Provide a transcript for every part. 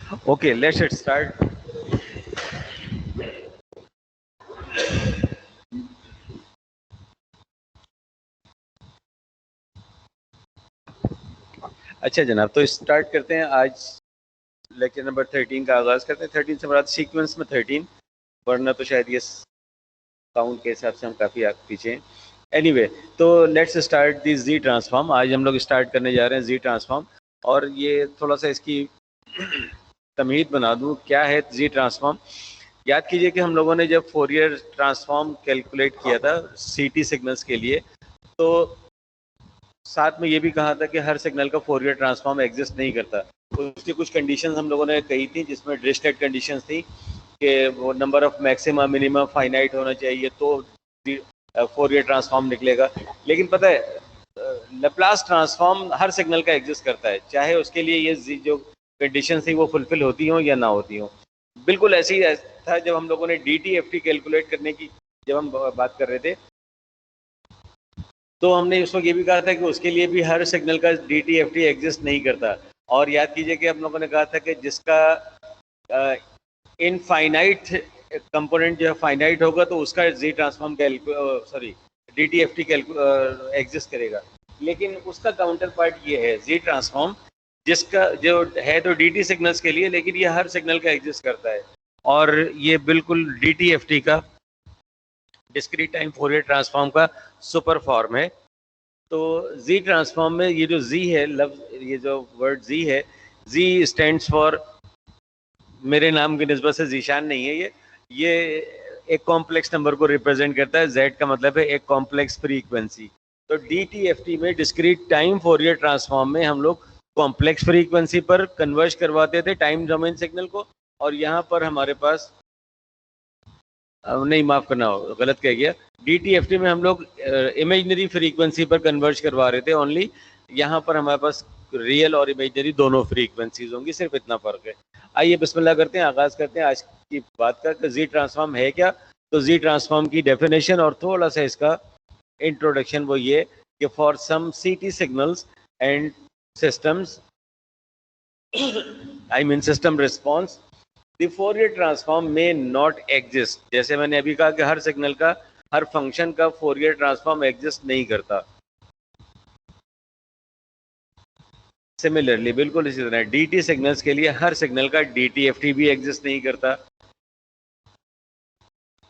Okay, let's start. अच्छा जनाब, तो स्टार्ट करते हैं। आज लेक्चर नंबर 13 का आगाज़ करते हैं। 13 से मुराद सीक्वेंस में 13, वरना तो शायद ये काउंट के हिसाब से हम काफ़ी पीछे हैं। एनीवे, तो let's start the Z transform. आज हम लोग स्टार्ट करने जा रहे हैं जी ट्रांसफॉर्म, और ये थोड़ा सा इसकी तमहीद बना दूँ क्या है जी ट्रांसफॉर्म। याद कीजिए कि हम लोगों ने जब फोरियर ट्रांसफॉर्म कैलकुलेट किया था सीटी सिग्नल्स के लिए, तो साथ में ये भी कहा था कि हर सिग्नल का फोरियर ट्रांसफॉर्म एग्जिस्ट नहीं करता। उसकी कुछ कंडीशंस हम लोगों ने कही थी, जिसमें डिरिचलेट कंडीशंस थी कि वो number of maxima minimum finite होना चाहिए तो फोरियर ट्रांसफॉर्म निकलेगा। लेकिन पता है, लैप्लास ट्रांसफॉर्म हर सिग्नल का एग्जिस्ट करता है, चाहे उसके लिए ये जो कंडीशन थी वो फुलफिल होती हो या ना होती हो। बिल्कुल ऐसे ही था जब हम लोगों ने DTFT कैलकुलेट करने की जब हम बात कर रहे थे, तो हमने उस वक्त ये भी कहा था कि उसके लिए भी हर सिग्नल का DTFT एग्जिस्ट नहीं करता। और याद कीजिए कि हम लोगों ने कहा था कि जिसका इनफाइनाइट कंपोनेंट जो है फाइनाइट होगा तो उसका जी ट्रांसफॉर्म DTFT एग्जिस्ट करेगा। लेकिन उसका काउंटर पार्ट ये है जी ट्रांसफॉर्म, जिसका जो है तो DT सिग्नल्स के लिए, लेकिन ये हर सिग्नल का एग्जिस्ट करता है। और ये बिल्कुल DTFT का, डिस्क्रीट टाइम फोरियर ट्रांसफॉर्म का सुपर फॉर्म है। तो जी ट्रांसफॉर्म में ये जो जी है, लफ्ज ये जो वर्ड जी है, जी स्टैंड्स फॉर, मेरे नाम की निस्बत से जीशान नहीं है, ये एक कॉम्प्लेक्स नंबर को रिप्रेजेंट करता है। जेड का मतलब है एक कॉम्प्लेक्स फ्रीक्वेंसी। तो DTFT में डिस्क्रीट टाइम फोरियर ट्रांसफॉर्म में हम लोग कॉम्प्लेक्स फ्रीक्वेंसी पर कन्वर्ज करवाते थे टाइम डोमेन सिग्नल को, और यहाँ पर हमारे पास नहीं, माफ करना, गलत कह गया। DTFT में हम लोग इमेजनरी फ्रीक्वेंसी पर कन्वर्ज करवा रहे थे ओनली। यहाँ पर हमारे पास रियल और इमेजनरी दोनों फ्रीक्वेंसीज होंगी, सिर्फ इतना फर्क है। आइए बिस्मिल्लाह करते हैं, आगाज करते हैं आज की बात का जी ट्रांसफॉर्म है क्या। तो जी ट्रांसफॉर्म की डेफिनेशन और थोड़ा सा इसका इंट्रोडक्शन वो ये कि for some CT signals and systems, I mean system response, the Fourier transform में नॉट एग्जिस्ट। जैसे मैंने अभी कहा कि हर सिग्नल का, हर फंक्शन का फोरियर ट्रांसफॉर्म एग्जिस्ट नहीं करता। सिमिलरली बिल्कुल इसी तरह DT सिग्नल्स के लिए हर सिग्नल का DTFT भी एग्जिस्ट नहीं करता,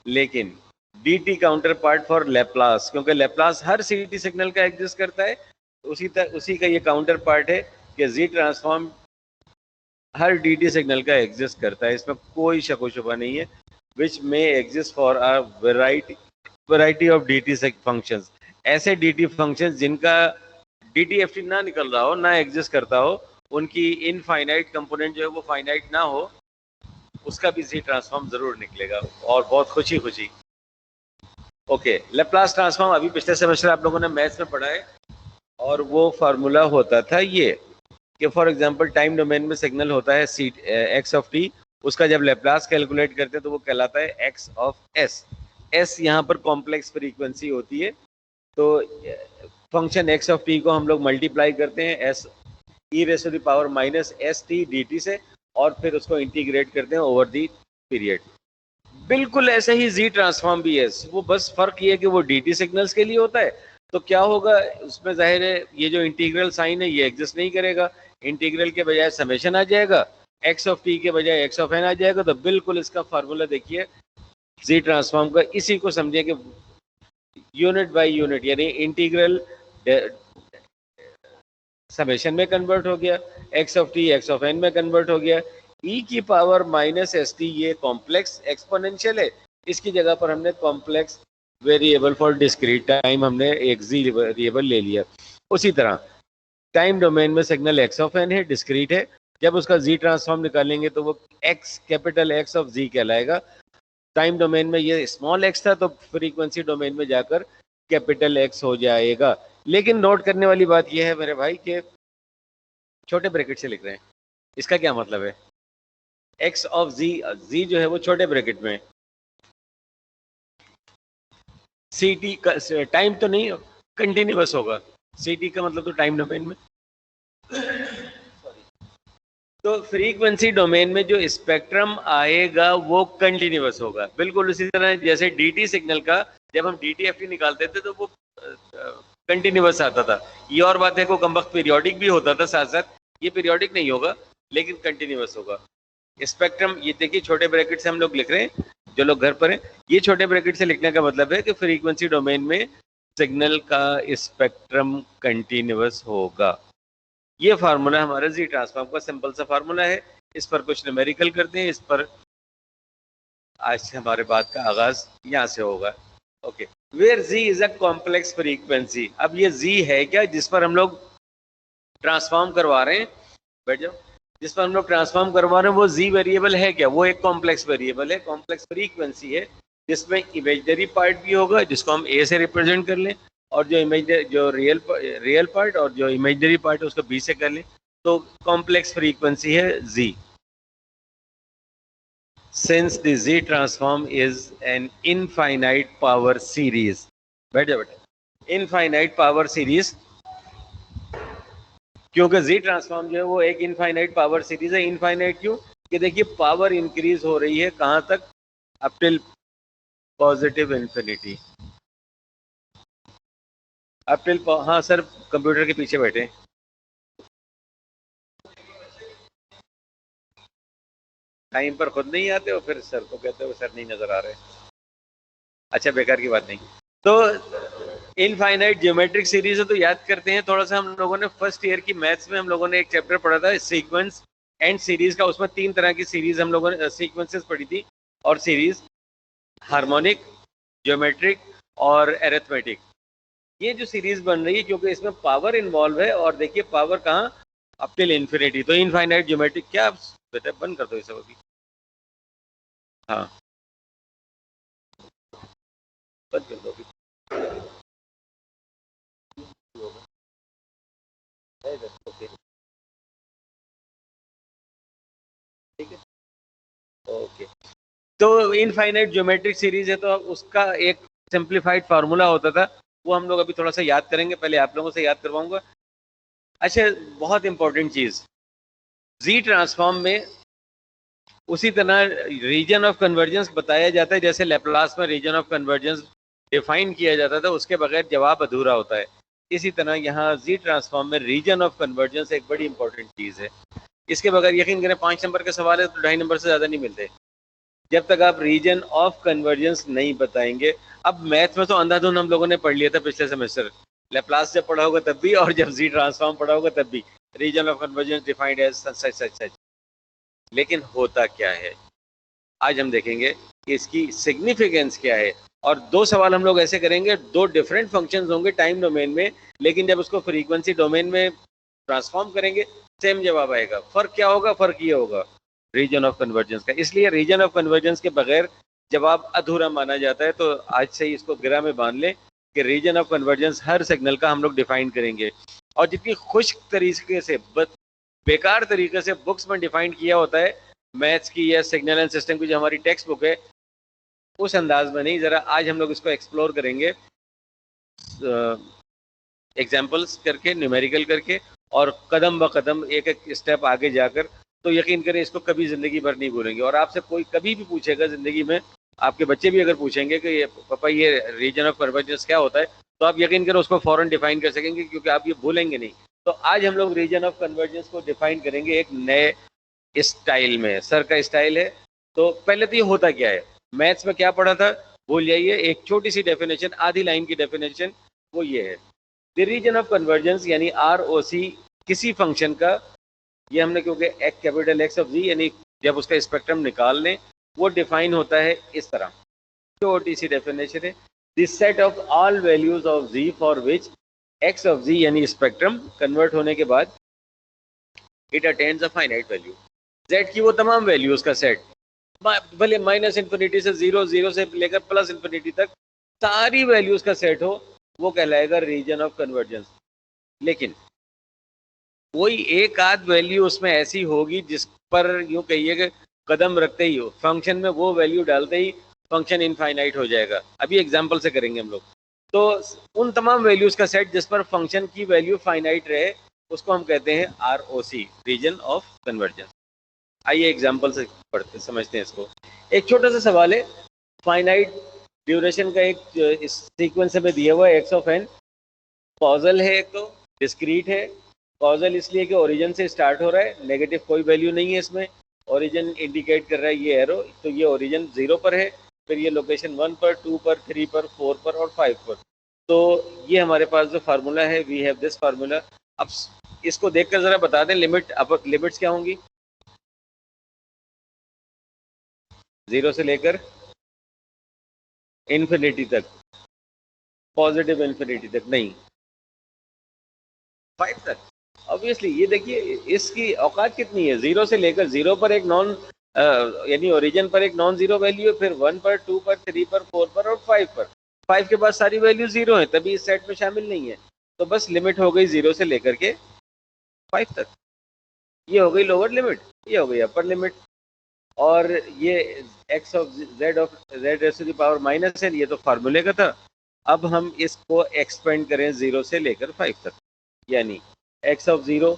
लेकिन DT counter part for Laplace, क्योंकि लैप्लास हर CT सिग्नल का एग्जिस्ट करता है, उसी का ये काउंटर पार्ट है कि जी ट्रांसफॉर्म हर DT सिग्नल का एग्जिस्ट करता है, इसमें कोई शक व शुबा नहीं है। विच में exist for a variety of DT functions. ऐसे DT फंक्शंस जिनका DTFT ना निकल रहा हो, ना एग्जिस्ट करता हो, उनकी इनफाइनाइट कंपोनेंट जो है वो फाइनाइट ना हो, उसका भी जी ट्रांसफॉर्म जरूर निकलेगा, और बहुत खुशी खुशी। ओके, लैप्लास ट्रांसफॉर्म अभी पिछले सेमेस्टर आप लोगों ने मैथ्स में पढ़ा है, और वो फार्मूला होता था ये कि फॉर एग्जांपल टाइम डोमेन में सिग्नल होता है एक्स ऑफ टी, उसका जब लैप्लास कैलकुलेट करते हैं तो वो कहलाता है एक्स ऑफ एस। एस यहाँ पर कॉम्प्लेक्स फ्रीक्वेंसी होती है, तो फंक्शन एक्स ऑफ टी को हम लोग मल्टीप्लाई करते हैं s e raise to the power minus s t d t से, और फिर उसको इंटीग्रेट करते हैं ओवर दी पीरियड। बिल्कुल ऐसे ही जी ट्रांसफॉर्म भी है, वो बस फर्क ये है कि वो DT सिग्नल्स के लिए होता है। तो क्या होगा उसमें, जाहिर है ये जो इंटीग्रल साइन है ये एग्जिस्ट नहीं करेगा, इंटीग्रल के बजाय समेशन आ जाएगा, एक्स ऑफ टी के बजाय एक्स ऑफ एन आ जाएगा। तो बिल्कुल इसका फार्मूला देखिए जी ट्रांसफॉर्म का, इसी को समझिए कि यूनिट बाय यूनिट, यानी इंटीग्रल समेशन में कन्वर्ट हो गया, x of t x of n में कन्वर्ट हो गया, ई की पावर माइनस एस टी ये कॉम्प्लेक्स एक्सपोनेंशियल है, इसकी जगह पर हमने complex variable for discrete time हमने एक जी वेरिएबल ले लिया। उसी तरह टाइम डोमेन में सिग्नल एक्स ऑफ एन है, डिस्क्रीट है, जब उसका जी ट्रांसफॉर्म निकालेंगे तो वो एक्स कैपिटल एक्स ऑफ जी कहलाएगा। टाइम डोमेन में ये स्मॉल एक्स था, तो फ्रीक्वेंसी डोमेन में जाकर कैपिटल एक्स हो जाएगा। लेकिन नोट करने वाली बात यह है मेरे भाई कि छोटे ब्रैकेट से लिख रहे हैं, इसका क्या मतलब है? एक्स ऑफ जी, जी जो है वो छोटे ब्रैकेट में, सी टी का टाइम तो नहीं कंटिन्यूअस होगा, सी टी का मतलब तो टाइम डोमेन में। तो फ्रीक्वेंसी डोमेन में जो स्पेक्ट्रम आएगा वो कंटिन्यूअस होगा, बिल्कुल उसी तरह जैसे डीटी सिग्नल का जब हम डीटीएफटी निकालते थे तो वो कंटिन्यूअस आता था। ये और बात है को कम वक्त पीरियोडिक भी होता था साथ साथ, ये पीरियोडिक नहीं होगा लेकिन कंटिन्यूअस होगा। स्पेक्ट्रम ये देखिए छोटे ब्रैकेट से हम लोग लिख रहे हैं, जो लोग घर पर हैं, ये छोटे ब्रैकेट से लिखने का मतलब है कि फ्रीक्वेंसी डोमेन में सिग्नल का स्पेक्ट्रम कंटिन्यूअस होगा। ये फार्मूला हमारा जी ट्रांसफॉर्म का सिंपल सा फार्मूला है। इस पर कुछ न्यूमेरिकल करते हैं, इस पर आज से हमारे बात का आगाज यहाँ से होगा। Okay, where z is a complex frequency. अब ये जी है क्या जिस पर हम लोग ट्रांसफॉर्म करवा रहे हैं, बैठ जाओ, जिस पर हम लोग ट्रांसफॉर्म करवा रहे हैं वो जी वेरिएबल है क्या? वो एक कॉम्प्लेक्स वेरिएबल है, कॉम्प्लेक्स फ्रीक्वेंसी है जिसमें इमेजनरी पार्ट भी होगा जिसको हम ए से रिप्रेजेंट कर लें, और जो रियल पार्ट और जो इमेजनरी पार्ट है उसको बी से कर लें, तो कॉम्प्लेक्स फ्रीक्वेंसी है जी। Since the Z transform is an infinite power series, बैठ जाओ बेटा, इनफाइनाइट पावर सीरीज, क्योंकि Z ट्रांसफॉर्म जो है वो एक इनफाइनाइट पावर सीरीज है। इनफाइनाइट क्यों? कि देखिए पावर इंक्रीज हो रही है कहां तक? Up till positive infinity, up till, हाँ सर कंप्यूटर के पीछे बैठे, टाइम पर खुद नहीं आते हो फिर सर को कहते हो सर नहीं नजर आ रहे। अच्छा बेकार की बात नहीं। तो इनफाइनाइट ज्योमेट्रिक सीरीज है तो याद करते हैं थोड़ा सा, हम लोगों ने फर्स्ट ईयर की मैथ्स में हम लोगों ने एक चैप्टर पढ़ा था सीक्वेंस एंड सीरीज का, उसमें 3 तरह की सीरीज हम लोगों ने सीक्वेंसेस पढ़ी थी और सीरीज, हार्मोनिक, ज्योमेट्रिक और एरिथमेटिक। ये जो सीरीज बन रही है क्योंकि इसमें पावर इन्वॉल्व है, और देखिए पावर कहाँ? Up till infinity. तो इनफाइनाइट ज्योमेट्रिक, क्या बेटा बंद कर दो ये सब अभी, हाँ बंद कर दो अभी, ओके ठीक है ओके। तो इनफाइनाइट ज्योमेट्रिक सीरीज है तो उसका एक सिंप्लीफाइड फार्मूला होता था, वो हम लोग अभी थोड़ा सा याद करेंगे, पहले आप लोगों से याद करवाऊंगा। अच्छा, बहुत इंपॉर्टेंट चीज, जी ट्रांसफॉर्म में उसी तरह रीजन ऑफ कन्वर्जेंस बताया जाता है जैसे लैप्लास में रीजन ऑफ कन्वर्जेंस डिफाइन किया जाता था, उसके बगैर जवाब अधूरा होता है। इसी तरह यहाँ जी ट्रांसफॉर्म में रीजन ऑफ कन्वर्जेंस एक बड़ी इंपॉर्टेंट चीज है। इसके बगैर यकीन करें 5 नंबर के सवाल है तो 2.5 नंबर से ज्यादा नहीं मिलते जब तक आप रीजन ऑफ कन्वर्जेंस नहीं बताएंगे। अब मैथ में तो अंधाधुन हम लोगों ने पढ़ लिया था पिछले सेमेस्टर, लैप्लास जब पढ़ा होगा तब भी और जब जी ट्रांसफॉर्म पढ़ा होगा तब भी, region of convergence defined as such such such such. लेकिन होता क्या है आज हम देखेंगे कि इसकी सिग्निफिकेंस क्या है। और 2 सवाल हम लोग ऐसे करेंगे, 2 डिफरेंट फंक्शंस होंगे टाइम डोमेन में, लेकिन जब उसको फ्रीक्वेंसी डोमेन में ट्रांसफॉर्म करेंगे सेम जवाब आएगा। फर्क क्या होगा? फर्क ये होगा रीजन ऑफ कन्वर्जेंस का। इसलिए रीजन ऑफ कन्वर्जेंस के बगैर जवाब अधूरा माना जाता है। तो आज से ही इसको गिरा में बांध लें कि रीजन ऑफ कन्वर्जेंस हर सिग्नल का हम लोग डिफाइन करेंगे, और जितनी खुश्क तरीके से बेकार तरीके से बुक्स में डिफाइन किया होता है मैथ्स की या सिग्नल एंड सिस्टम की जो हमारी टेक्स्ट बुक है, उस अंदाज में नहीं। जरा आज हम लोग इसको एक्सप्लोर करेंगे एग्जाम्पल्स करके, न्यूमेरिकल करके, और कदम ब कदम एक एक स्टेप आगे जाकर, तो यकीन करें इसको कभी जिंदगी भर नहीं भूलेंगे। और आपसे कोई कभी भी पूछेगा जिंदगी में, आपके बच्चे भी अगर पूछेंगे कि ये पापा ये रीजन ऑफ कन्वर्जेंस क्या होता है, तो आप यकीन करें उसको फौरन डिफाइन कर सकेंगे क्योंकि आप ये भूलेंगे नहीं। तो आज हम लोग रीजन ऑफ कन्वर्जेंस को डिफाइन करेंगे एक नए स्टाइल में। सर का स्टाइल है। तो पहले तो ये होता क्या है, मैथ्स में क्या पढ़ा था भूल जाइए, एक छोटी सी डेफिनेशन, आधी लाइन की डेफिनेशन, वो ये है, द रीजन ऑफ कन्वर्जेंस यानी ROC किसी फंक्शन का, ये हमने क्योंकि एक कैपिटल एक्स ऑफ जी यानी जब उसका स्पेक्ट्रम निकाल लें, वो डिफाइन होता है इस तरह, छोटी सी डेफिनेशन है, this set of all values of Z for which X of Z यानी स्पेक्ट्रम कन्वर्ट होने के बाद it attains a finite value, Z की वो तमाम वैल्यूज का सेट, भले माइनस इन्फिनिटी से 0 से लेकर प्लस इन्फिनिटी तक सारी वैल्यूज का सेट हो, वो कहलाएगा रीजन ऑफ कन्वर्जेंस। लेकिन कोई एक आध वैल्यू उसमें ऐसी होगी जिस पर यूं कहिए कि कदम रखते ही हो फंक्शन में वो वैल्यू डालते ही फंक्शन इनफाइनाइट हो जाएगा। अभी एग्जांपल से करेंगे हम लोग। तो उन तमाम वैल्यूज का सेट जिस पर फंक्शन की वैल्यू फाइनाइट रहे उसको हम कहते हैं ROC, रीजन ऑफ कन्वर्जेंस। आइए एग्जाम्पल से पढ़ते समझते हैं इसको। एक छोटा सा सवाल है, फाइनाइट ड्यूरेशन का एक इस सीक्वेंस में दिया हुआ है एक्स ऑफ एन, कॉजल है, एक तो डिस्क्रीट है। कॉजल इसलिए कि ओरिजिन से स्टार्ट हो रहा है, नेगेटिव कोई वैल्यू नहीं है इसमें, ओरिजिन इंडिकेट कर रहा है ये एरो, तो ये ओरिजिन 0 पर है, फिर ये लोकेशन 1 पर, 2 पर, 3 पर, 4 पर और 5 पर। तो ये हमारे पास जो फार्मूला है, वी हैव दिस फार्मूला। अब इसको देखकर जरा बता दें लिमिट, अब लिमिट्स क्या होंगी 0 से लेकर इन्फिनिटी तक, पॉजिटिव इन्फिनिटी तक नहीं, 5 तक। ऑब्वियसली ये देखिए इसकी औकात कितनी है, 0 से लेकर 0 पर एक नॉन यानी ओरिजिन पर एक नॉन जीरो वैल्यू है, फिर 1 पर, 2 पर, 3 पर, 4 पर और 5 पर। 5 के बाद सारी वैल्यू 0 है, तभी इस सेट में शामिल नहीं है। तो बस लिमिट हो गई 0 से लेकर के 5 तक। ये हो गई लोअर लिमिट, ये हो गई अपर लिमिट। और ये x of z raise to the power minus है, ये तो फार्मूले का था। अब हम इसको एक्सपेंड करें 0 से लेकर 5 तक, यानी एक्स ऑफ 0,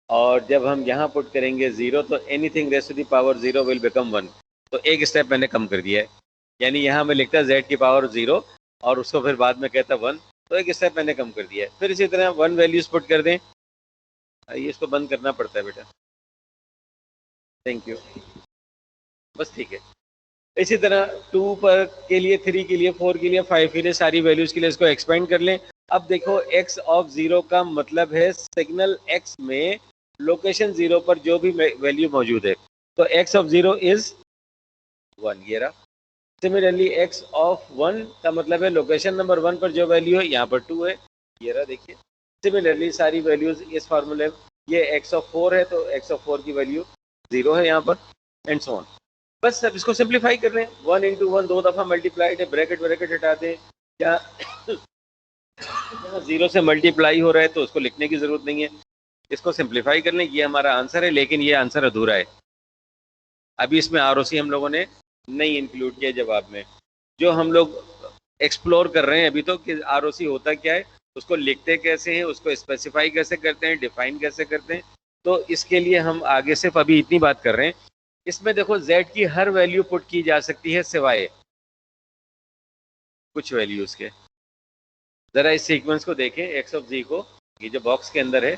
और जब हम यहाँ पुट करेंगे 0 तो anything raise to the power 0 will become 1। तो एक स्टेप मैंने कम कर दिया है, यानी यहाँ मैं लिखता z की पावर 0 और उसको फिर बाद में कहता 1, तो एक स्टेप मैंने कम कर दिया है। फिर इसी तरह 1 वैल्यूज पुट कर दें, ये इसको बंद करना पड़ता है बेटा, थैंक यू, बस ठीक है। इसी तरह 2 पर के लिए, 3 के लिए, 4 के लिए, 5 के लिए, सारी वैल्यूज के लिए इसको एक्सपेंड कर लें। अब देखो x ऑफ 0 का मतलब है सिग्नल x में लोकेशन 0 पर जो भी वैल्यू मौजूद है, तो x ऑफ 0 इज 1, ये रहा। सिमिलरली x ऑफ 1 का मतलब है लोकेशन नंबर 1 पर जो वैल्यू है, यहाँ पर 2 है, ये रहा देखिए। सिमिलरली सारी वैल्यूज इस फार्मूले, ये x ऑफ 4 है तो x ऑफ 4 की वैल्यू 0 है यहाँ पर, एंड सो ऑन। बस अब इसको सिंप्लीफाई कर रहे हैं, 1 इंटू 1 2 दफ़ा मल्टीप्लाइड है, ब्रैकेट ब्रैकेट हटा दें, क्या 0 से मल्टीप्लाई हो रहा है तो उसको लिखने की जरूरत नहीं है, इसको सिंप्लीफाई कर लें, ये हमारा आंसर है। लेकिन ये आंसर अधूरा है, अभी इसमें आरओसी हम लोगों ने नहीं इंक्लूड किया जवाब में। जो हम लोग एक्सप्लोर कर रहे हैं अभी तो कि आरओसी होता क्या है, उसको लिखते कैसे हैं, उसको स्पेसिफाई कैसे करते हैं, डिफाइन कैसे करते हैं, तो इसके लिए हम आगे सिर्फ अभी इतनी बात कर रहे हैं। इसमें देखो z की हर वैल्यू पुट की जा सकती है सिवाय कुछ वैल्यूज के। जरा इस सीक्वेंस को देखें, x ऑफ z को, ये जो बॉक्स के अंदर है,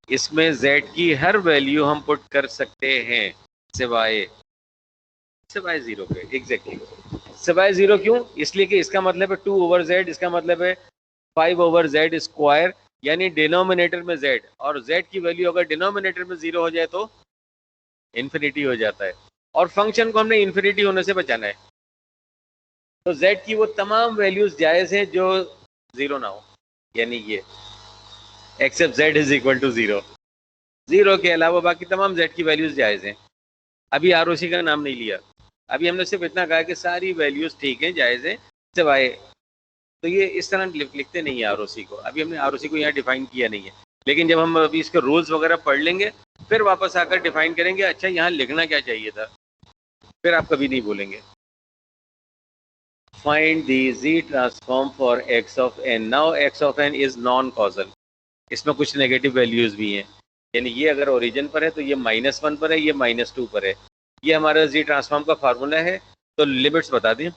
इसमें z की हर वैल्यू हम पुट कर सकते हैं सिवाय 0 पे। एग्जैक्टली सिवाय 0 क्यों? इसलिए कि इसका मतलब है 2 ओवर z, इसका मतलब है 5 ओवर z स्क्वायर, यानी डिनोमिनेटर में z, और z की वैल्यू अगर डिनोमिनेटर में 0 हो जाए तो इन्फिनिटी हो जाता है, और फंक्शन को हमने इन्फिनिटी होने से बचाना है। तो z की वो तमाम वैल्यूज जायज़ हैं जो 0 ना हो, यानी ये except z is equal to 0, 0 के अलावा बाकी तमाम z की वैल्यूज जायज़ हैं। अभी आरओसी का नाम नहीं लिया, अभी हमने सिर्फ इतना कहा कि सारी वैल्यूज ठीक हैं, जायज़ हैं, सिवाय, तो ये इस तरह लिखते नहीं है आरओसी को। अभी हमने आरओसी को यहाँ डिफाइन किया नहीं है, लेकिन जब हम अभी इसके रूल्स वगैरह पढ़ लेंगे फिर वापस आकर डिफाइन करेंगे, अच्छा यहाँ लिखना क्या चाहिए था, फिर आप कभी नहीं बोलेंगे। Find the z transform for x of n। Now x of n is non causal, इसमें कुछ नेगेटिव वैल्यूज भी हैं, यानी ये अगर ओरिजिन पर है तो ये -1 पर है, ये -2 पर है। ये हमारा z ट्रांसफॉर्म का फार्मूला है, तो लिमिट्स बता दें,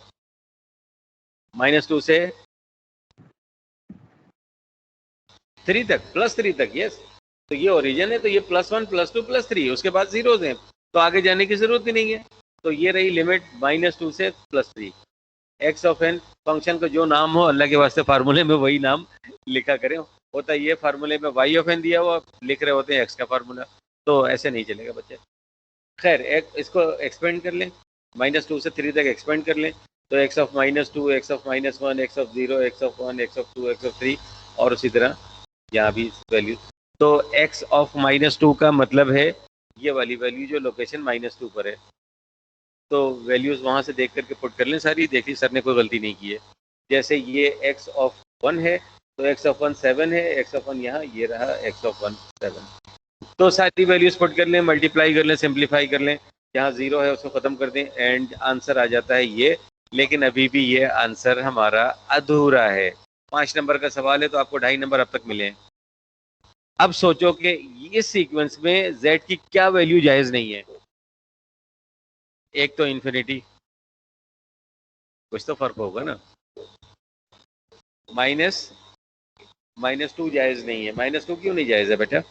-2 से 3 तक, +3 तक, यस। तो ये ओरिजिन है तो ये +1 +2 +3, उसके बाद जीरोज हैं, तो आगे जाने की जरूरत ही नहीं है। तो ये रही लिमिट -2 से +3। एक्स ऑफ एन, फंक्शन का जो नाम हो अल्लाह के वास्ते फार्मूले में वही नाम लिखा करें। होता ये फार्मूले में वाई ऑफ एन दिया हुआ, लिख रहे होते हैं एक्स का फार्मूला, तो ऐसे नहीं चलेगा बच्चे। खैर इसको एक्सपेंड कर लें, -2 से 3 तक एक्सपेंड कर लें, तो x of -2, x of -1, x of 0, x of 1, x of 2, x of 3, और उसी तरह यहाँ भी वैल्यू। तो एक्स ऑफ -2 का मतलब है ये वाली वैल्यू जो लोकेशन -2 पर है, तो वैल्यूज वहाँ से देख करके पुट कर लें सारी। देखिए सर ने कोई गलती नहीं की है, जैसे ये x ऑफ 1 है तो x ऑफ 1 7 है, x ऑफ 1 यहाँ ये रहा x ऑफ 1 7, तो सारी वैल्यूज पुट कर लें, मल्टीप्लाई कर लें, सिंप्लीफाई कर लें, जहाँ 0 है उसको ख़त्म कर दें, एंड आंसर आ जाता है ये। लेकिन अभी भी ये आंसर हमारा अधूरा है। 5 नंबर का सवाल है तो आपको 2.5 नंबर अब तक मिले हैं। अब सोचो कि इस सीक्वेंस में z की क्या वैल्यू जायज नहीं है। एक तो इन्फिनिटी, कुछ तो फर्क होगा ना। -2 जायज नहीं है। -2 क्यों नहीं जायज है बेटा?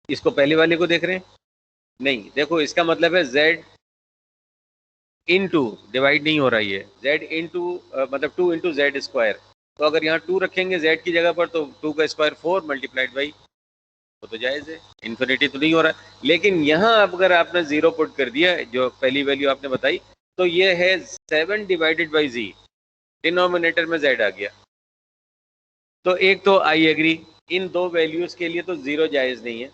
इसको पहले वाले को देख रहे हैं? नहीं, देखो इसका मतलब है z इनटू, डिवाइड नहीं हो रही है, z इनटू मतलब 2 इंटू जेड स्क्वायर। तो अगर यहाँ 2 रखेंगे z की जगह पर तो 2 का स्क्वायर 4 मल्टीप्लाइड बाई, वो तो जायज है, इन्फिनिटी तो नहीं हो रहा है। लेकिन यहाँ अगर आपने 0 पुट कर दिया, जो पहली वैल्यू आपने बताई, तो ये है 7 डिवाइडेड बाई z, डिनोमिनेटर में z आ गया। तो एक तो आई एग्री, इन दो वैल्यूज के लिए तो 0 जायज नहीं है,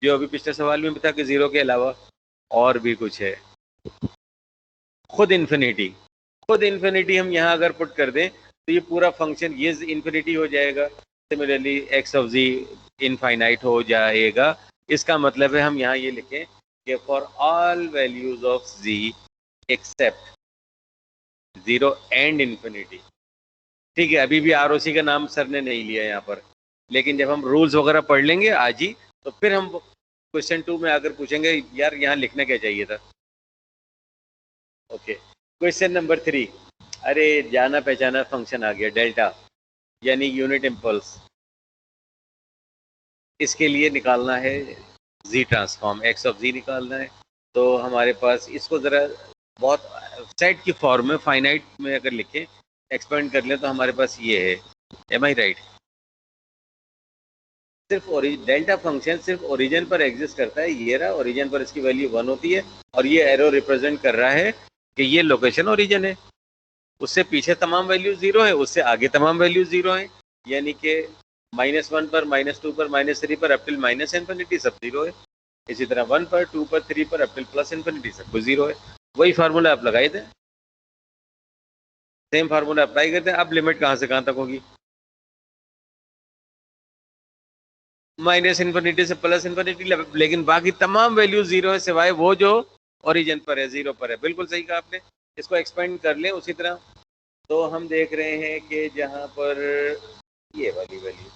जो अभी पिछले सवाल में भी था कि 0 के अलावा और भी कुछ है। खुद इन्फिनिटी हम यहाँ अगर पुट कर दें तो ये पूरा फंक्शन ये इन्फिनिटी हो जाएगा। Similarly x of z infinite हो जाएगा। इसका मतलब है हम यहाँ ये लिखें कि for all values of z except 0 and infinity. ठीक है, अभी भी आरओसी का नाम सर ने नहीं लिया यहाँ पर, लेकिन जब हम रूल्स वगैरह पढ़ लेंगे आज ही, तो फिर हम क्वेश्चन 2 में आकर पूछेंगे यार यहाँ लिखना क्या चाहिए था। Okay, question number 3। अरे जाना पहचाना फंक्शन आ गया, डेल्टा यानी यूनिट इम्पल्स। इसके लिए निकालना है जी ट्रांसफॉर्म, एक्स ऑफ जी निकालना है। तो हमारे पास इसको ज़रा बहुत सेट की फॉर्म में, फाइनाइट में अगर लिखें, एक्सपेंड कर लें, तो हमारे पास ये है। एम आई राइट? सिर्फ डेल्टा फंक्शन सिर्फ ओरिजिन पर एग्जिस्ट करता है। ये रहा ओरिजिन पर इसकी वैल्यू 1 होती है, और ये एरो रिप्रेजेंट कर रहा है कि ये लोकेशन ओरिजिन है। उससे पीछे तमाम वैल्यू 0 है, उससे आगे तमाम वैल्यू 0 है, यानी कि -1 पर, -2 पर, -3 पर अप टिल माइनस इन्फिनिटी सब 0 है। इसी तरह 1 पर, 2 पर, 3 पर अप टिल प्लस इन्फिनिटी सब कुछ 0 है। वही फार्मूला आप लगाए थे, सेम फार्मूला अप्लाई करते हैं। अब लिमिट कहाँ से कहाँ तक होगी? माइनस इन्फिनिटी से प्लस इन्फिनिटी, लेकिन बाकी तमाम वैल्यू 0 है सिवाय वो जो ओरिजिन पर है, 0 पर है। बिल्कुल सही कहा आपने। इसको एक्सपेंड कर लें उसी तरह, तो हम देख रहे हैं कि जहाँ पर ये वाली वैल्यू,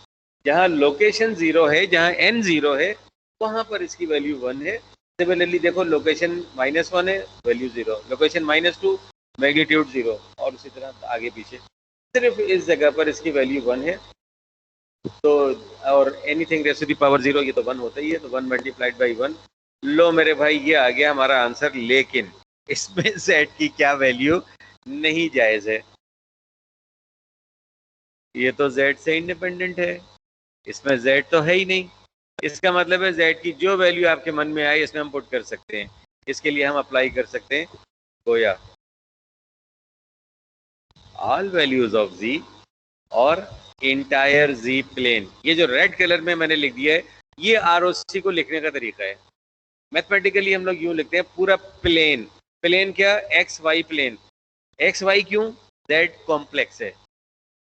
जहाँ लोकेशन 0 है, जहाँ n 0 है, वहाँ पर इसकी वैल्यू 1 है। सिमिलरली देखो, लोकेशन -1 है, वैल्यू 0, लोकेशन -2, मैग्नीट्यूड 0, और उसी तरह आगे पीछे। सिर्फ इस जगह पर इसकी वैल्यू 1 है। तो और anything raise to the power 0, ये तो 1 होता ही है, तो 1 मल्टीप्लाइड बाई 1। लो मेरे भाई, ये आ गया हमारा आंसर। लेकिन इसमें z की क्या वैल्यू नहीं जायज़ है? ये तो z से इंडिपेंडेंट है, इसमें z तो है ही नहीं। इसका मतलब है z की जो वैल्यू आपके मन में आए इसमें हम पुट कर सकते हैं। इसके लिए हम अप्लाई कर सकते हैं गोया ऑल वैल्यूज ऑफ z और इंटायर z प्लेन। ये जो रेड कलर में मैंने लिख दिया है, ये आरओसी को लिखने का तरीका है। मैथमेटिकली हम लोग यूं लिखते हैं, पूरा प्लेन। प्लेन क्या? X y plane. X y क्यों? z कॉम्प्लेक्स है।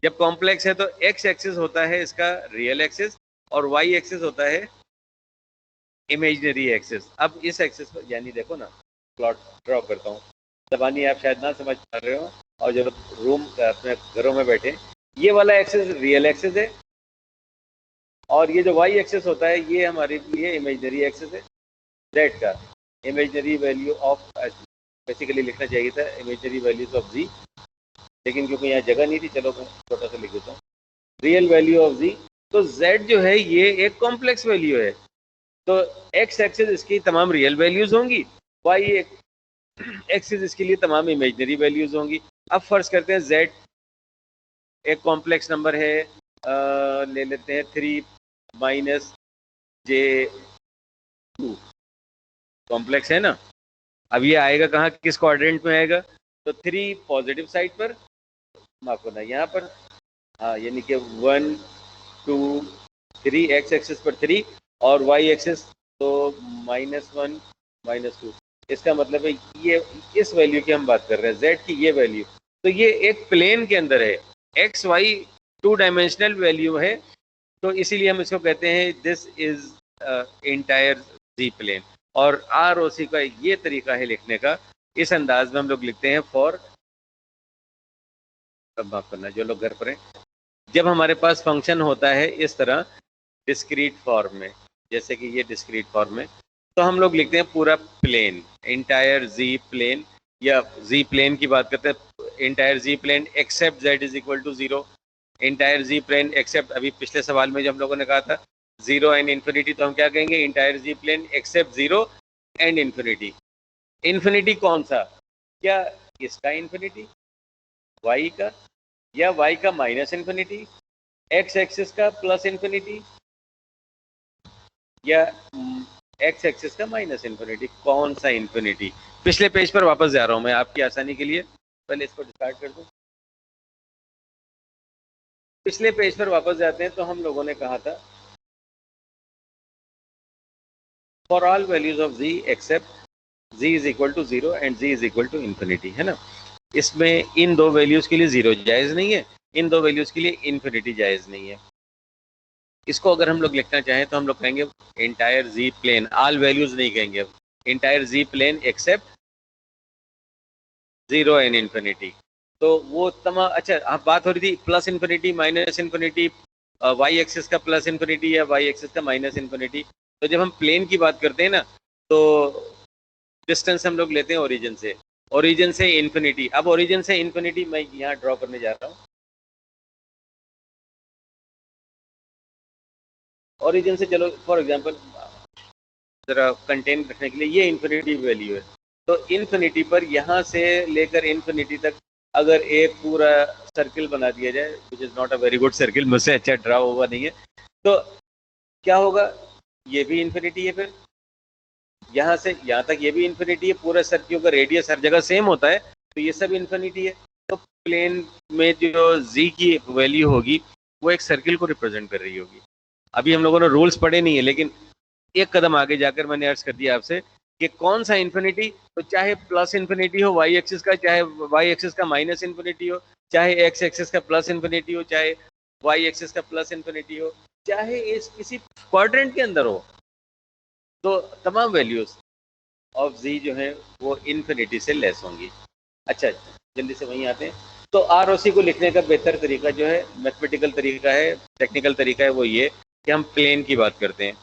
जब कॉम्प्लेक्स है तो एक्स एक्सिस होता है इसका रियल एक्सिस, और वाई एक्सिस होता है इमेजिनरी एक्सिस। अब इस एक्सिस पर, यानी देखो ना, प्लॉट ड्रॉ करता हूँ, जबानी आप शायद ना समझ पा रहे हो, और जो रूम अपने घरों में बैठे, ये वाला एक्सिस रियल एक्सिस है, और ये जो वाई एक्सिस होता है ये हमारे लिए इमेजिनरी एक्सिस है। जेड का इमेजिनरी वैल्यू ऑफ, बेसिकली लिखना चाहिए था इमेजिनरी वैल्यूज ऑफ जी, लेकिन क्योंकि यहाँ जगह नहीं थी, चलो मैं छोटा सा लिख देता हूँ, रियल वैल्यू ऑफ जी। तो z जो है ये एक कॉम्प्लेक्स वैल्यू है, तो x एक्सिस इसकी तमाम रियल वैल्यूज होंगी, y एक्सिस इसके लिए तमाम इमेजिनरी वैल्यूज होंगी। अब फर्ज करते हैं z एक कॉम्प्लेक्स नंबर है, ले लेते हैं 3 माइनस j2, कॉम्प्लेक्स है ना। अब ये आएगा कहाँ, किस क्वाड्रेंट में आएगा? तो 3 पॉजिटिव साइड पर, माफ करना यहाँ पर, हाँ, यानी कि 1 2 3, एक्स एक्सिस पर 3 और वाई एक्सिस तो -1 -2। इसका मतलब है ये इस वैल्यू की हम बात कर रहे हैं, z की ये वैल्यू। तो ये एक प्लेन के अंदर है, एक्स वाई 2 डायमेंशनल वैल्यू है, तो इसीलिए हम इसको कहते हैं this is entire z plane. और आर ओ सी का ये तरीका है लिखने का, इस अंदाज में हम लोग लिखते हैं फॉर, अब माफ करना जो लोग घर पर हैं, जब हमारे पास फंक्शन होता है इस तरह डिस्क्रीट फॉर्म में, जैसे कि ये डिस्क्रीट फॉर्म में, तो हम लोग लिखते हैं पूरा प्लेन, इंटायर जी प्लेन, या जी प्लेन की बात करते हैं, entire z plane except z is equal to 0, entire z plane except, अभी पिछले सवाल में जब हम लोगों ने कहा था 0 एंड इन्फिनिटी, तो हम क्या कहेंगे, entire z plane except 0 and infinity. Infinity कौन सा, क्या इसका इन्फिनिटी y का, या y का माइनस इन्फिनिटी, x एक्सिस का प्लस इन्फिनिटी, या x एक्सिस का माइनस इन्फिनिटी, कौन सा इन्फिनिटी। पिछले पेज पर वापस जा रहा हूं मैं आपकी आसानी के लिए, पहले इसको डिस्कार्ड कर दूं। पिछले पेज पर वापस जाते हैं, तो हम लोगों ने कहा था for all values of z except z is equal to 0 and z is equal to infinity, है ना। इसमें इन दो वैल्यूज के लिए 0 जायज नहीं है, इन दो वैल्यूज के लिए इन्फिनिटी जायज नहीं है। इसको अगर हम लोग लिखना चाहें तो हम लोग कहेंगे entire z plane, all values नहीं कहेंगे, entire z plane except 0 and infinity. तो वो तमाम, अच्छा आप बात हो रही थी plus infinity minus infinity, y axis का प्लस इन्फिनिटी या वाई एक्सिस का माइनस इन्फिनिटी। तो जब हम प्लेन की बात करते हैं ना, तो डिस्टेंस हम लोग लेते हैं ओरिजिन से इन्फिनिटी। अब ओरिजिन से इन्फिनिटी मैं यहाँ ड्रॉ करने जा रहा हूँ, ओरिजिन से, चलो फॉर एग्जांपल जरा कंटेन रखने के लिए ये इन्फिनिटी वैल्यू है, तो इन्फिनिटी पर यहाँ से लेकर इन्फिनिटी तक अगर एक पूरा सर्किल बना दिया जाए, which is not a very good circle, मुझसे अच्छा ड्रा हुआ नहीं है, तो क्या होगा, ये भी इन्फिनिटी है, फिर यहाँ से यहाँ तक ये भी इन्फिनिटी है, पूरा सर्किल का रेडियस हर जगह सेम होता है, तो ये सब इन्फिनिटी है। तो प्लेन में जो z की वैल्यू होगी वो एक सर्किल को रिप्रेजेंट कर रही होगी। अभी हम लोगों ने रूल्स पढ़े नहीं है, लेकिन एक कदम आगे जाकर मैंने अर्ज कर दिया आपसे कि कौन सा इन्फिनिटी, तो चाहे प्लस इन्फिनिटी हो वाई एक्सिस का, चाहे वाई एक्सिस का माइनस इन्फिनिटी हो, चाहे एक्स एक्सिस का प्लस इन्फिनिटी हो, चाहे वाई एक्सिस का प्लस इन्फिनिटी हो, चाहे इस किसी क्वाड्रेंट के अंदर हो, तो तमाम वैल्यूज ऑफ z जो है वो इन्फिनिटी से लेस होंगी। अच्छा, जल्दी से वहीं आते हैं। तो आर को लिखने का बेहतर तरीका जो है, मैथमेटिकल तरीका है, टेक्निकल तरीका है, वो ये कि हम प्लेन की बात करते हैं।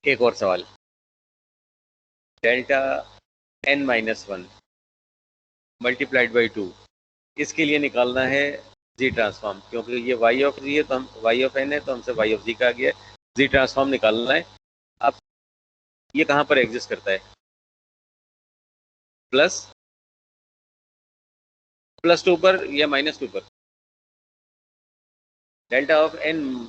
एक और सवाल, डेल्टा n-1 मल्टीप्लाइड बाई 2, इसके लिए निकालना है जी ट्रांसफॉर्म, क्योंकि ये y ऑफ z है, तो हम y ऑफ n है, तो हमसे y ऑफ z का आ गया, जी ट्रांसफॉर्म निकालना है। अब ये कहाँ पर एग्जिस्ट करता है, प्लस 2 पर या माइनस 2 पर, डेल्टा ऑफ n,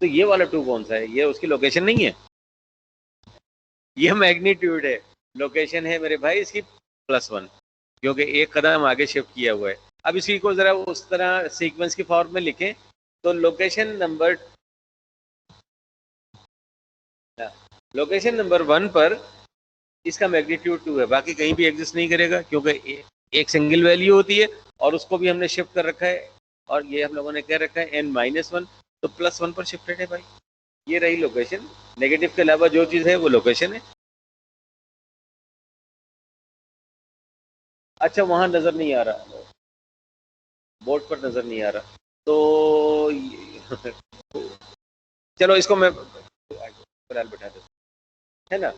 तो ये वाला 2 कौन सा है, ये उसकी लोकेशन नहीं है, ये मैग्नीट्यूड है, लोकेशन है मेरे भाई इसकी +1, क्योंकि एक कदम आगे शिफ्ट किया हुआ है। अब इसी को जरा उस तरह सीक्वेंस की फॉर्म में लिखें, तो लोकेशन नंबर 1 पर इसका मैग्नीट्यूड 2 है, बाकी कहीं भी एग्जिस्ट नहीं करेगा, क्योंकि एक सिंगल वैल्यू होती है और उसको भी हमने शिफ्ट कर रखा है, और ये हम लोगों ने कह रखा है n-1, तो +1 पर शिफ्टेड है भाई। ये रही लोकेशन, नेगेटिव के अलावा जो चीज़ है वो लोकेशन है। अच्छा, वहां नजर नहीं आ रहा, बोर्ड पर नजर नहीं आ रहा, तो चलो इसको मैं फिलहाल बैठा देता, है ना।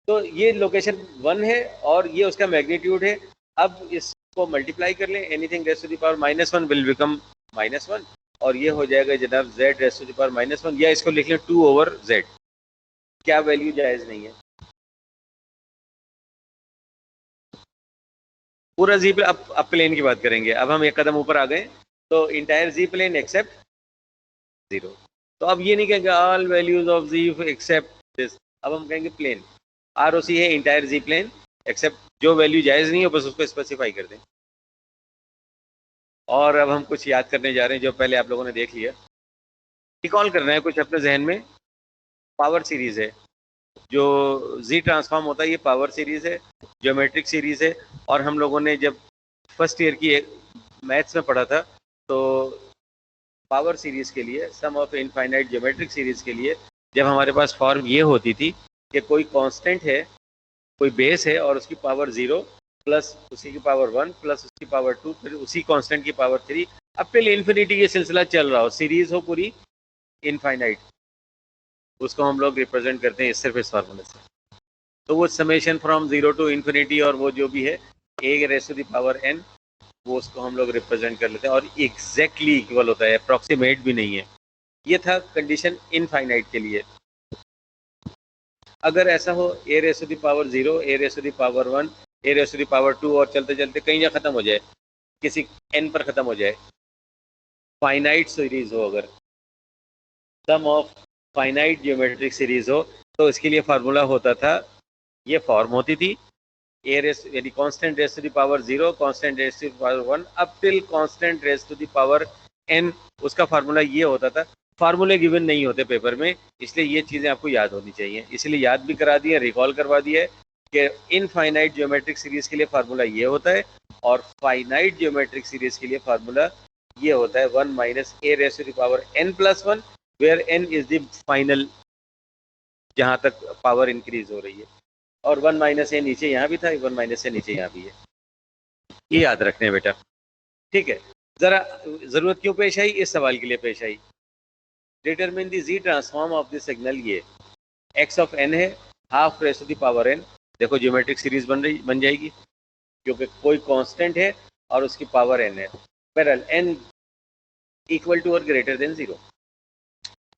तो ये लोकेशन 1 है और ये उसका मैग्नीट्यूड है। अब इसको मल्टीप्लाई कर लें, anything raise to the power -1 will become -1, और ये हो जाएगा जनाब z raise to the power -1, या इसको लिख लें 2/z। क्या वैल्यू जायज नहीं है, पूरा जी प्लेन। अब प्लेन की बात करेंगे, अब हम एक कदम ऊपर आ गए, तो इंटायर जी प्लेन एक्सेप्ट 0। तो अब ये नहीं कहेंगे all values of z except this, अब हम कहेंगे प्लेन, ROC है इंटायर जी प्लेन एक्सेप्ट, जो वैल्यू जायज नहीं है बस उसको स्पेसिफाई कर दें। और अब हम कुछ याद करने जा रहे हैं जो पहले आप लोगों ने देख लिया, रिकॉल करना है कुछ अपने जहन में। पावर सीरीज है, जो जी ट्रांसफॉर्म होता है ये पावर सीरीज है, ज्योमेट्रिक सीरीज है, और हम लोगों ने जब फर्स्ट ईयर की मैथ्स में पढ़ा था, तो पावर सीरीज के लिए, सम ऑफ इनफाइनाइट ज्योमेट्रिक सीरीज के लिए, जब हमारे पास फॉर्म ये होती थी कि कोई कांस्टेंट है, कोई बेस है और उसकी पावर 0, प्लस उसी की पावर 1 प्लस उसकी पावर 2 फिर उसी कांस्टेंट की पावर 3 अब टिल इन्फिनिटी ये सिलसिला चल रहा हो, सीरीज हो पूरी इनफाइनाइट, उसको हम लोग रिप्रेजेंट करते हैं सिर्फ इस फार्मूले से। तो वो समेशन फ्रॉम 0 टू इन्फिनिटी और वो जो भी है A raise to the power n, वो उसको हम लोग रिप्रेजेंट कर लेते हैं और एग्जैक्टली इक्वल होता है, अप्रॉक्सीमेट भी नहीं है। ये था कंडीशन इनफाइनाइट के लिए। अगर ऐसा हो A raise to the power 0, A raise to the power 1, A raise to the power 2 और चलते चलते कहीं जा खत्म हो जाए, किसी n पर खत्म हो जाए, फाइनाइट सीरीज हो, अगर सम ऑफ फाइनाइट ज्योमेट्रिक सीरीज हो, तो इसके लिए फार्मूला होता था, ये फॉर्म होती थी ए रेस यानी constant raise to the power 0, constant raise to the power 1 up till constant raise to the power n। उसका फार्मूला ये होता था। फार्मूले गिवन नहीं होते पेपर में, इसलिए ये चीज़ें आपको याद होनी चाहिए, इसलिए याद भी करा दिए, रिकॉल करवा दिया है कि इनफाइनाइट ज्योमेट्रिक सीरीज के लिए फार्मूला ये होता है और फाइनाइट ज्योमेट्रिक सीरीज के लिए फार्मूला ये होता है 1 minus a raise to the power n plus 1, where n is the final जहाँ तक पावर इंक्रीज हो रही है, और 1 माइनस ए नीचे यहाँ भी था, 1 माइनस ए नीचे यहाँ भी है। ये याद रखने हैं बेटा, ठीक है। जरा जरूरत क्यों पेश आई, इस सवाल के लिए पेश आई। Determine the Z transform of the signal, ये एक्स ऑफ एन है, half raise to the power n। देखो ज्योमेट्रिक सीरीज बन जाएगी क्योंकि कोई कांस्टेंट है और उसकी पावर n है। बहरहाल n इक्वल टू और ग्रेटर देन 0,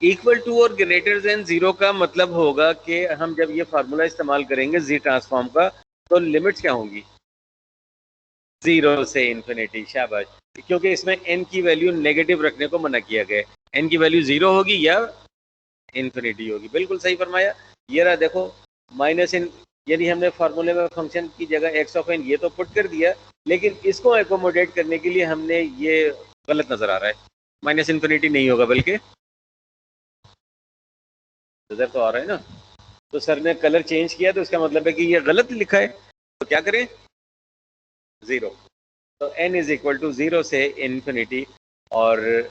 इक्वल टू और ग्रेटर देन 0 का मतलब होगा कि हम जब ये फार्मूला इस्तेमाल करेंगे जी ट्रांसफॉर्म का, तो लिमिट्स क्या होंगी, 0 से इन्फिनिटी। शाबाश, क्योंकि इसमें n की वैल्यू नेगेटिव रखने को मना किया गया है, n की वैल्यू 0 होगी या इन्फिनिटी होगी। बिल्कुल सही फरमाया। ये रहा देखो माइनस इन, यानी हमने फार्मूले में फंक्शन की जगह एक्स ऑफ एन ये तो पुट कर दिया, लेकिन इसको एकोमोडेट करने के लिए हमने ये गलत नजर आ रहा है, माइनस इन्फिनिटी नहीं होगा बल्कि नजर तो आ रहा है ना। तो सर ने कलर चेंज किया तो इसका मतलब है कि ये गलत लिखा है, तो क्या करें, 0। तो n इज इक्वल टू 0 से इन्फिनिटी, और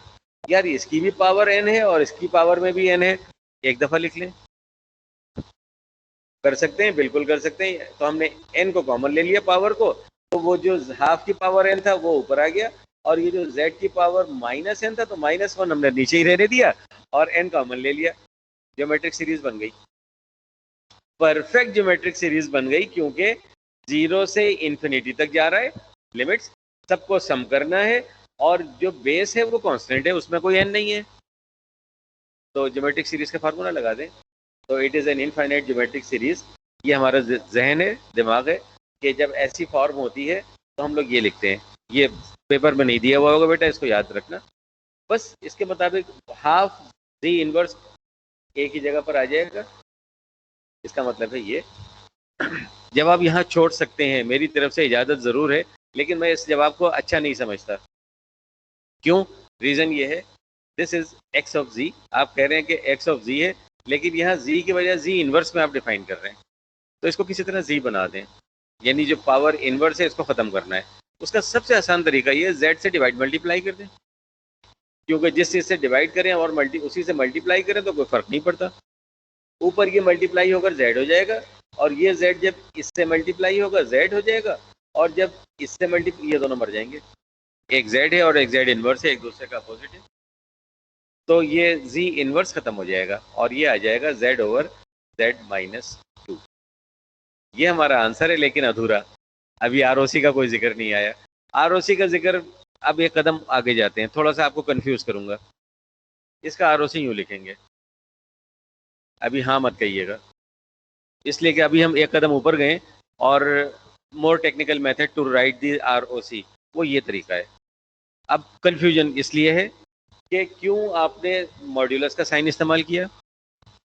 यार इसकी भी पावर n है और इसकी पावर में भी n है, एक दफा लिख लें। कर सकते हैं, बिल्कुल कर सकते हैं। तो हमने n को कॉमन ले लिया पावर को, तो वो जो हाफ की पावर n था वो ऊपर आ गया, और ये जो z की पावर माइनस n था तो -1 हमने नीचे ही रहने दिया और n कॉमन ले लिया। ज्योमेट्रिक सीरीज बन गई, परफेक्ट ज्योमेट्रिक सीरीज बन गई, क्योंकि 0 से इन्फिनिटी तक जा रहा है, लिमिट्स सबको सम करना है, और जो बेस है वो कांस्टेंट है, उसमें कोई n नहीं है, तो ज्योमेट्रिक सीरीज का फार्मूला लगा दें। तो it is an infinite geometric series. ये हमारा जहन है, दिमाग है कि जब ऐसी फॉर्म होती है तो हम लोग ये लिखते हैं। ये पेपर में नहीं दिया हुआ होगा बेटा, इसको याद रखना। बस इसके मुताबिक हाफ जी इनवर्स ए की जगह पर आ जाएगा। इसका मतलब है ये जवाब यहाँ छोड़ सकते हैं, मेरी तरफ से इजाज़त ज़रूर है, लेकिन मैं इस जवाब को अच्छा नहीं समझता। क्यों? रीज़न ये है, दिस इज एक्स ऑफ जी, आप कह रहे हैं कि एक्स ऑफ जी है, लेकिन यहाँ जी की वजह जी इनवर्स में आप डिफाइन कर रहे हैं, तो इसको किसी तरह जी बना दें, यानी जो पावर इनवर्स है इसको ख़त्म करना है। उसका सबसे आसान तरीका ये जेड से डिवाइड मल्टीप्लाई कर दें, क्योंकि जिस चीज़ से डिवाइड करें और उसी से मल्टीप्लाई करें तो कोई फ़र्क नहीं पड़ता। ऊपर ये मल्टीप्लाई होकर जेड हो जाएगा, और ये जेड जब इससे मल्टीप्लाई होगा जेड हो जाएगा, और जब इससे मल्टीप्लाई, ये दोनों मर जाएंगे, एक जेड है और एक जेड इनवर्स है, एक दूसरे का अपोजिट है, तो ये जी इनवर्स खत्म हो जाएगा और ये आ जाएगा z ओवर z-2। ये हमारा आंसर है, लेकिन अधूरा। अभी आरओसी का कोई जिक्र नहीं आया। आरओसी का जिक्र अब एक कदम आगे जाते हैं, थोड़ा सा आपको कंफ्यूज करूंगा। इसका आरओसी यूं लिखेंगे, अभी हाँ मत कहिएगा, इसलिए कि अभी हम एक कदम ऊपर गए, और more technical method to write the ROC, वो ये तरीका है। अब कंफ्यूजन इसलिए है कि क्यों आपने मॉड्यूलस का साइन इस्तेमाल किया,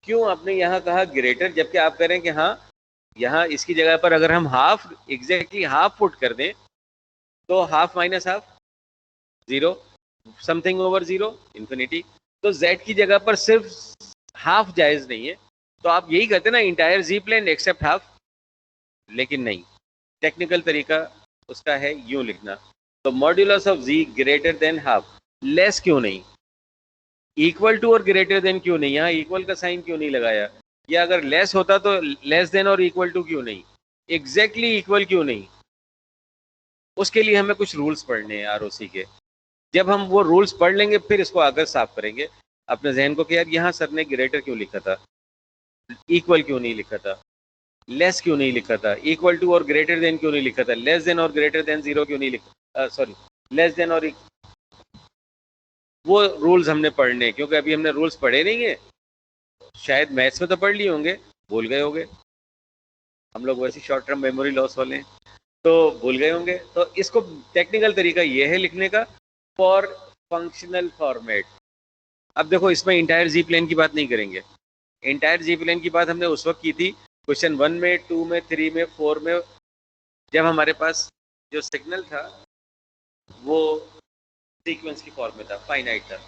क्यों आपने यहाँ कहा ग्रेटर, जबकि आप कह रहे हैं कि हाँ यहाँ इसकी जगह पर अगर हम हाफ, एग्जैक्टली हाफ पुट कर दें, तो half minus half 0, something over 0 infinity. तो z की जगह पर सिर्फ हाफ जायज नहीं है, तो आप यही कहते हैं ना entire z plane except half, लेकिन नहीं, टेक्निकल तरीका उसका है यूं लिखना। तो modulus of z greater than half, less क्यों नहीं, इक्वल टू और ग्रेटर देन क्यों नहीं, यहाँ इक्वल का साइन क्यों नहीं लगाया, या अगर लेस होता तो लेस देन और इक्वल टू क्यों नहीं, एग्जैक्टली इक्वल क्यों नहीं, उसके लिए हमें कुछ रूल्स पढ़ने हैं आरओसी के। जब हम वो रूल्स पढ़ लेंगे फिर इसको आकर साफ करेंगे अपने जहन को कि यार यहाँ सर ने ग्रेटर क्यों लिखा था, इक्वल क्यों नहीं लिखा था, लेस क्यों नहीं लिखा था, इक्वल टू और ग्रेटर देन क्यों नहीं लिखा था, लेस देन और ग्रेटर देन 0 क्यों नहीं लिखा, सॉरी लेस देन और वो रूल्स हमने पढ़ने हैं, क्योंकि अभी हमने रूल्स पढ़े नहीं है। शायद मैथ्स में तो पढ़ लिए होंगे, भूल गए होंगे, हम लोग वैसे शॉर्ट टर्म मेमोरी लॉस वाले हैं तो भूल गए होंगे। तो इसको टेक्निकल तरीका ये है लिखने का, फॉर फंक्शनल फॉर्मेट। अब देखो इसमें इंटायर जी प्लेन की बात नहीं करेंगे। इंटायर जी प्लेन की बात हमने उस वक्त की थी क्वेश्चन 1 में, 2 में, 3 में, 4 में, जब हमारे पास जो सिग्नल था वो सीक्वेंस की फॉर्म में था, फाइनाइट था।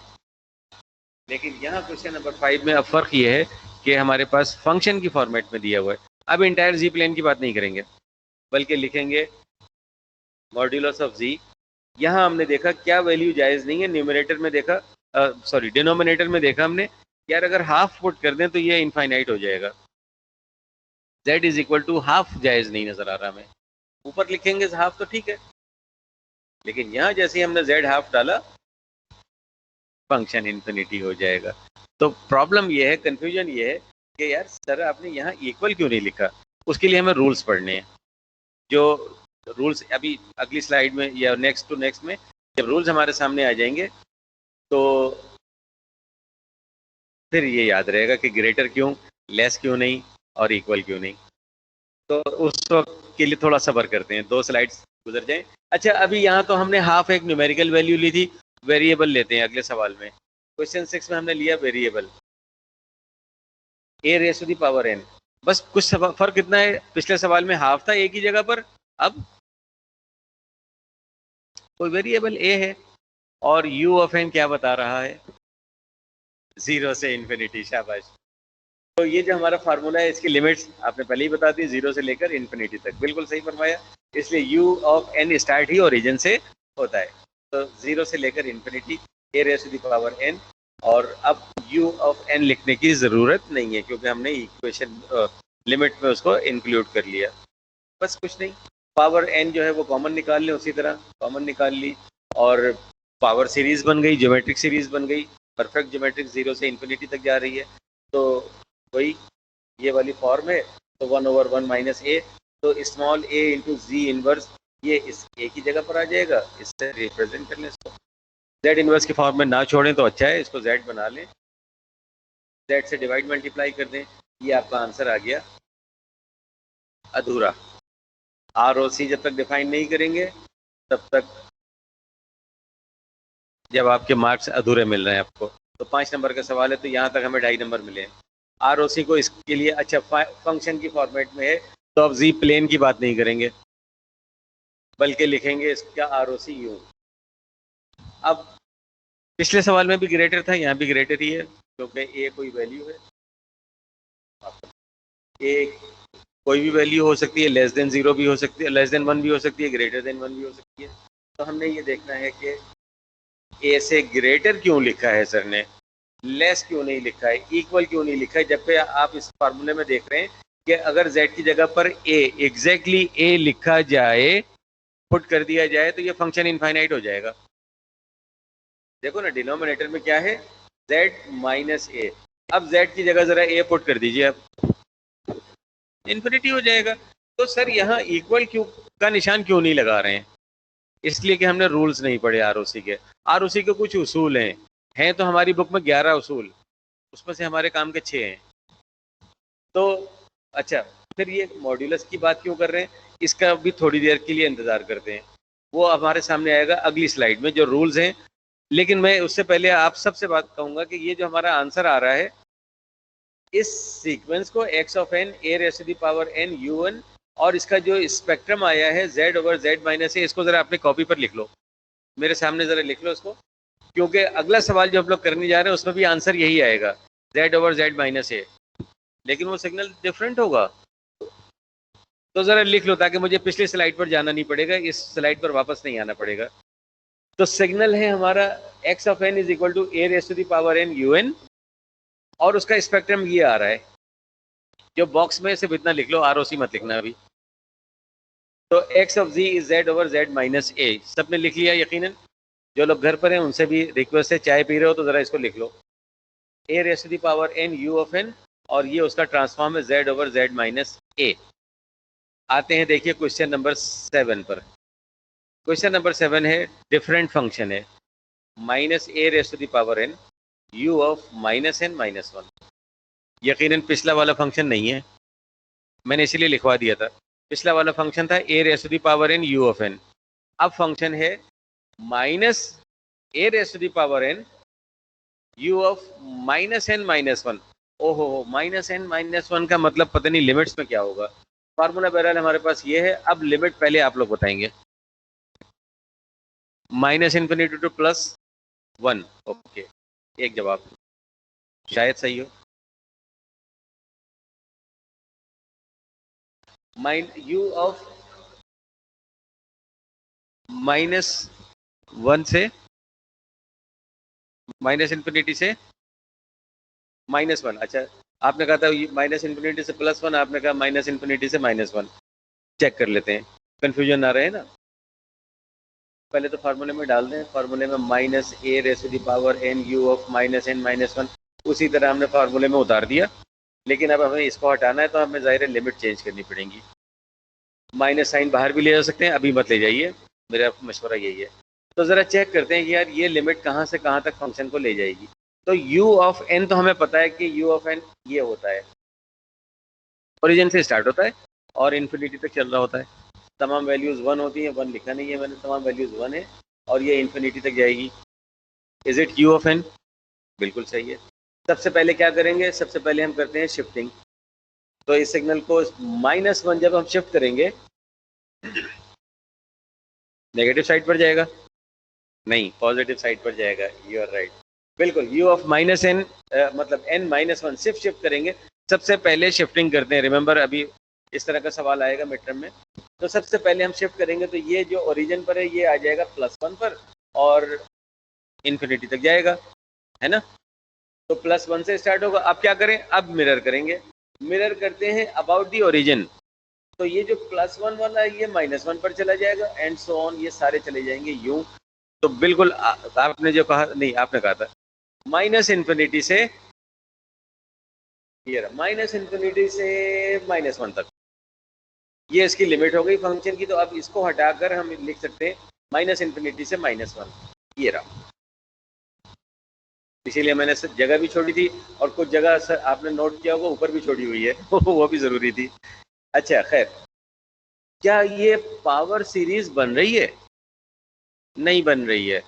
लेकिन यहाँ क्वेश्चन नंबर 5 में अब फर्क ये है कि हमारे पास फंक्शन की फॉर्मेट में दिया हुआ है। अब इंटायर जी प्लेन की बात नहीं करेंगे, बल्कि लिखेंगे मॉड्यूलस ऑफ जी। यहाँ हमने देखा क्या वैल्यू जायज़ नहीं है, न्यूमरेटर में देखा, सॉरी डिनोमिनेटर में देखा हमने यार अगर हाफ पुट कर दें तो ये इनफाइनाइट हो जाएगा। z is equal to half जायज़ नहीं नजर आ रहा हमें। ऊपर लिखेंगे हाफ तो ठीक है, लेकिन यहाँ जैसे हमने z हाफ डाला फंक्शन इन्फिनिटी हो जाएगा। तो प्रॉब्लम ये है, कंफ्यूजन ये है कि यार सर आपने यहाँ इक्वल क्यों नहीं लिखा। उसके लिए हमें रूल्स पढ़ने हैं। जो रूल्स अभी अगली स्लाइड में या नेक्स्ट टू नेक्स्ट में जब रूल्स हमारे सामने आ जाएंगे तो फिर ये याद रहेगा कि ग्रेटर क्यों, लेस क्यों नहीं और इक्वल क्यों नहीं। तो उस वक्त के लिए थोड़ा सब्र करते हैं, 2 स्लाइड्स गुजर जाएं। अच्छा अभी यहाँ तो हमने हाफ एक न्यूमेरिकल वैल्यू ली थी, वेरिएबल लेते हैं अगले सवाल में। क्वेश्चन 6 में हमने लिया variable a raise to the power n। बस कुछ फर्क इतना है, पिछले सवाल में हाफ था a की जगह पर, अब कोई वेरिएबल a है और u ऑफ n क्या बता रहा है, 0 से इन्फिनिटी। शाबाश। तो ये जो हमारा फार्मूला है इसकी लिमिट्स आपने पहले ही बता दी, 0 से लेकर इन्फिनिटी तक, बिल्कुल सही फरमाया। इसलिए u ऑफ n स्टार्ट ही ओरिजिन से होता है। तो 0 से लेकर infinity a raise to the power n, और अब u ऑफ n लिखने की ज़रूरत नहीं है क्योंकि हमने इक्वेशन लिमिट में उसको इंक्लूड कर लिया। बस कुछ नहीं, पावर n जो है वो कॉमन निकाल लें, उसी तरह कॉमन निकाल ली और पावर सीरीज बन गई, ज्योमेट्रिक सीरीज बन गई, परफेक्ट ज्योमेट्रिक 0 से इन्फिनिटी तक जा रही है। तो वही ये वाली फॉर्म है, तो 1/1 माइनस ए, तो small a into ji inverse ये इस a की जगह पर आ जाएगा, इससे रिप्रेजेंट कर लें इसको। z इनवर्स की फॉर्म में ना छोड़ें तो अच्छा है, इसको z बना लें, z से डिवाइड मल्टीप्लाई कर दें, ये आपका आंसर आ गया अधूरा। ROC जब तक डिफाइन नहीं करेंगे तब तक जब आपके मार्क्स अधूरे मिल रहे हैं आपको। तो 5 नंबर का सवाल है तो यहाँ तक हमें 2.5 नंबर मिले हैं। ROC को इसके लिए अच्छा फंक्शन की फॉर्मेट में है तो अब जी प्लेन की बात नहीं करेंगे बल्कि लिखेंगे इसका ROC यूं। अब पिछले सवाल में भी ग्रेटर था, यहाँ भी ग्रेटर ही है क्योंकि a कोई वैल्यू है, a कोई भी वैल्यू हो सकती है, लेस देन 0 भी हो सकती है, लेस देन 1 भी हो सकती है, ग्रेटर देन 1 भी हो सकती है। तो हमने ये देखना है कि a से ग्रेटर क्यों लिखा है सर ने, लेस क्यों नहीं लिखा है, इक्वल क्यों नहीं लिखा है। जब पे आप इस फार्मूले में देख रहे हैं कि अगर z की जगह पर a एग्जैक्टली a लिखा जाए, पुट कर दिया जाए तो ये फंक्शन इनफाइनाइट हो जाएगा। देखो ना डिनोमिनेटर में क्या है, z माइनस a। अब z की जगह जरा a पुट कर दीजिए, अब इन्फिनिटी हो जाएगा। तो सर यहाँ इक्वल क्यों का निशान क्यों नहीं लगा रहे हैं, इसलिए कि हमने रूल्स नहीं पढ़े ROC के। ROC के कुछ उसूल हैं तो हमारी बुक में 11 उसूल, उसमें से हमारे काम के 6 हैं। तो अच्छा फिर ये मॉड्यूलस की बात क्यों कर रहे हैं, इसका भी थोड़ी देर के लिए इंतज़ार करते हैं, वो हमारे सामने आएगा अगली स्लाइड में जो रूल्स हैं। लेकिन मैं उससे पहले आप सबसे बात कहूँगा कि ये जो हमारा आंसर आ रहा है इस सीक्वेंस को x of n a raise to the power n u1 और इसका जो स्पेक्ट्रम आया है z over z minus a, इसको ज़रा अपने कॉपी पर लिख लो, मेरे सामने ज़रा लिख लो इसको, क्योंकि अगला सवाल जो हम लोग करने जा रहे हैं उसमें भी आंसर यही आएगा z over z minus a, लेकिन वो सिग्नल डिफरेंट होगा। तो ज़रा लिख लो ताकि मुझे पिछली स्लाइड पर जाना नहीं पड़ेगा, इस स्लाइड पर वापस नहीं आना पड़ेगा। तो सिग्नल है हमारा x of n is equal to a raise to the power n un और उसका स्पेक्ट्रम ये आ रहा है, जो बॉक्स में सिर्फ इतना लिख लो, ROC मत लिखना अभी। तो x of z is z over z minus a। सबने लिख लिया यकीनन? जो लोग घर पर हैं उनसे भी रिक्वेस्ट है, चाय पी रहे हो तो ज़रा इसको लिख लो, a raise to the power n u of n, और ये उसका ट्रांसफॉर्म है z over z minus a। आते हैं देखिए क्वेश्चन नंबर 7 पर। क्वेश्चन नंबर 7 है, डिफरेंट फंक्शन है, minus a raise to the power n u of minus n minus 1। यकीनन पिछला वाला फंक्शन नहीं है, मैंने इसीलिए लिखवा दिया था। पिछला वाला फंक्शन था a raise to the power n u of n। अब फंक्शन है minus a raise to the power n u of minus n minus 1। ओहो, माइनस n माइनस 1 का मतलब पता नहीं लिमिट्स में क्या होगा। फार्मूला बहरहाल हमारे पास ये है। अब लिमिट पहले आप लोग बताएंगे। Minus infinity two plus 1। Okay, एक जवाब शायद सही हो। u ऑफ माइनस 1 से माइनस इन्फिनिटी से माइनस 1। अच्छा, आपने कहा था माइनस इन्फिनिटी से प्लस 1, आपने कहा माइनस इन्फिनिटी से माइनस 1। चेक कर लेते हैं, कंफ्यूजन ना रहे ना। पहले तो फार्मूले में डाल दें। फार्मूले में minus a raise to the power n u of minus n minus 1, उसी तरह हमने फार्मूले में उतार दिया। लेकिन अब हमें इसको हटाना है तो हमें ज़ाहिर है लिमिट चेंज करनी पड़ेगी। माइनस साइन बाहर भी ले जा सकते हैं, अभी मत ले जाइए, मेरा मशवरा यही है। तो ज़रा चेक करते हैं कि यार ये लिमिट कहाँ से कहाँ तक फंक्शन को ले जाएगी। तो u ऑफ n तो हमें पता है कि u ऑफ n ये होता है, ओरिजिन से स्टार्ट होता है और इन्फिनिटी तक चल रहा होता है। तमाम वैल्यूज़ 1 होती हैं, 1 लिखा नहीं है मैंने, तमाम वैल्यूज़ 1 है और ये इन्फिनिटी तक जाएगी। Is it u of n? बिल्कुल सही है। सबसे पहले क्या करेंगे? सबसे पहले हम करते हैं शिफ्टिंग। तो इस सिग्नल को -1 जब हम शिफ्ट करेंगे नेगेटिव साइड पर जाएगा? नहीं, पॉजिटिव साइड पर जाएगा। यू आर राइट, बिल्कुल। u ऑफ माइनस n मतलब n माइनस 1 शिफ्ट करेंगे। सबसे पहले शिफ्टिंग करते हैं। रिमेंबर, अभी इस तरह का सवाल आएगा मिड टर्म में। तो सबसे पहले हम शिफ्ट करेंगे तो ये जो ओरिजिन पर है ये आ जाएगा +1 पर और इन्फिनिटी तक जाएगा, है ना। तो +1 से स्टार्ट होगा। अब क्या करें? अब मिरर करेंगे। मिरर करते हैं अबाउट दी ओरिजिन। तो ये जो +1 वाला है ये -1 पर चला जाएगा एंड सो ऑन, ये सारे चले जाएंगे यूं। तो बिल्कुल आपने जो कहा, नहीं आपने कहा था माइनस इन्फिनिटी से, ये माइनस इन्फिनिटी से -1 तक, ये इसकी लिमिट हो गई फंक्शन की। तो अब इसको हटाकर हम लिख सकते हैं माइनस इन्फिनिटी से -1, ये रहा। इसीलिए मैंने जगह भी छोड़ी थी और कुछ जगह आपने नोट किया होगा ऊपर भी छोड़ी हुई है वो भी ज़रूरी थी। अच्छा खैर, क्या ये पावर सीरीज बन रही है? नहीं बन रही है।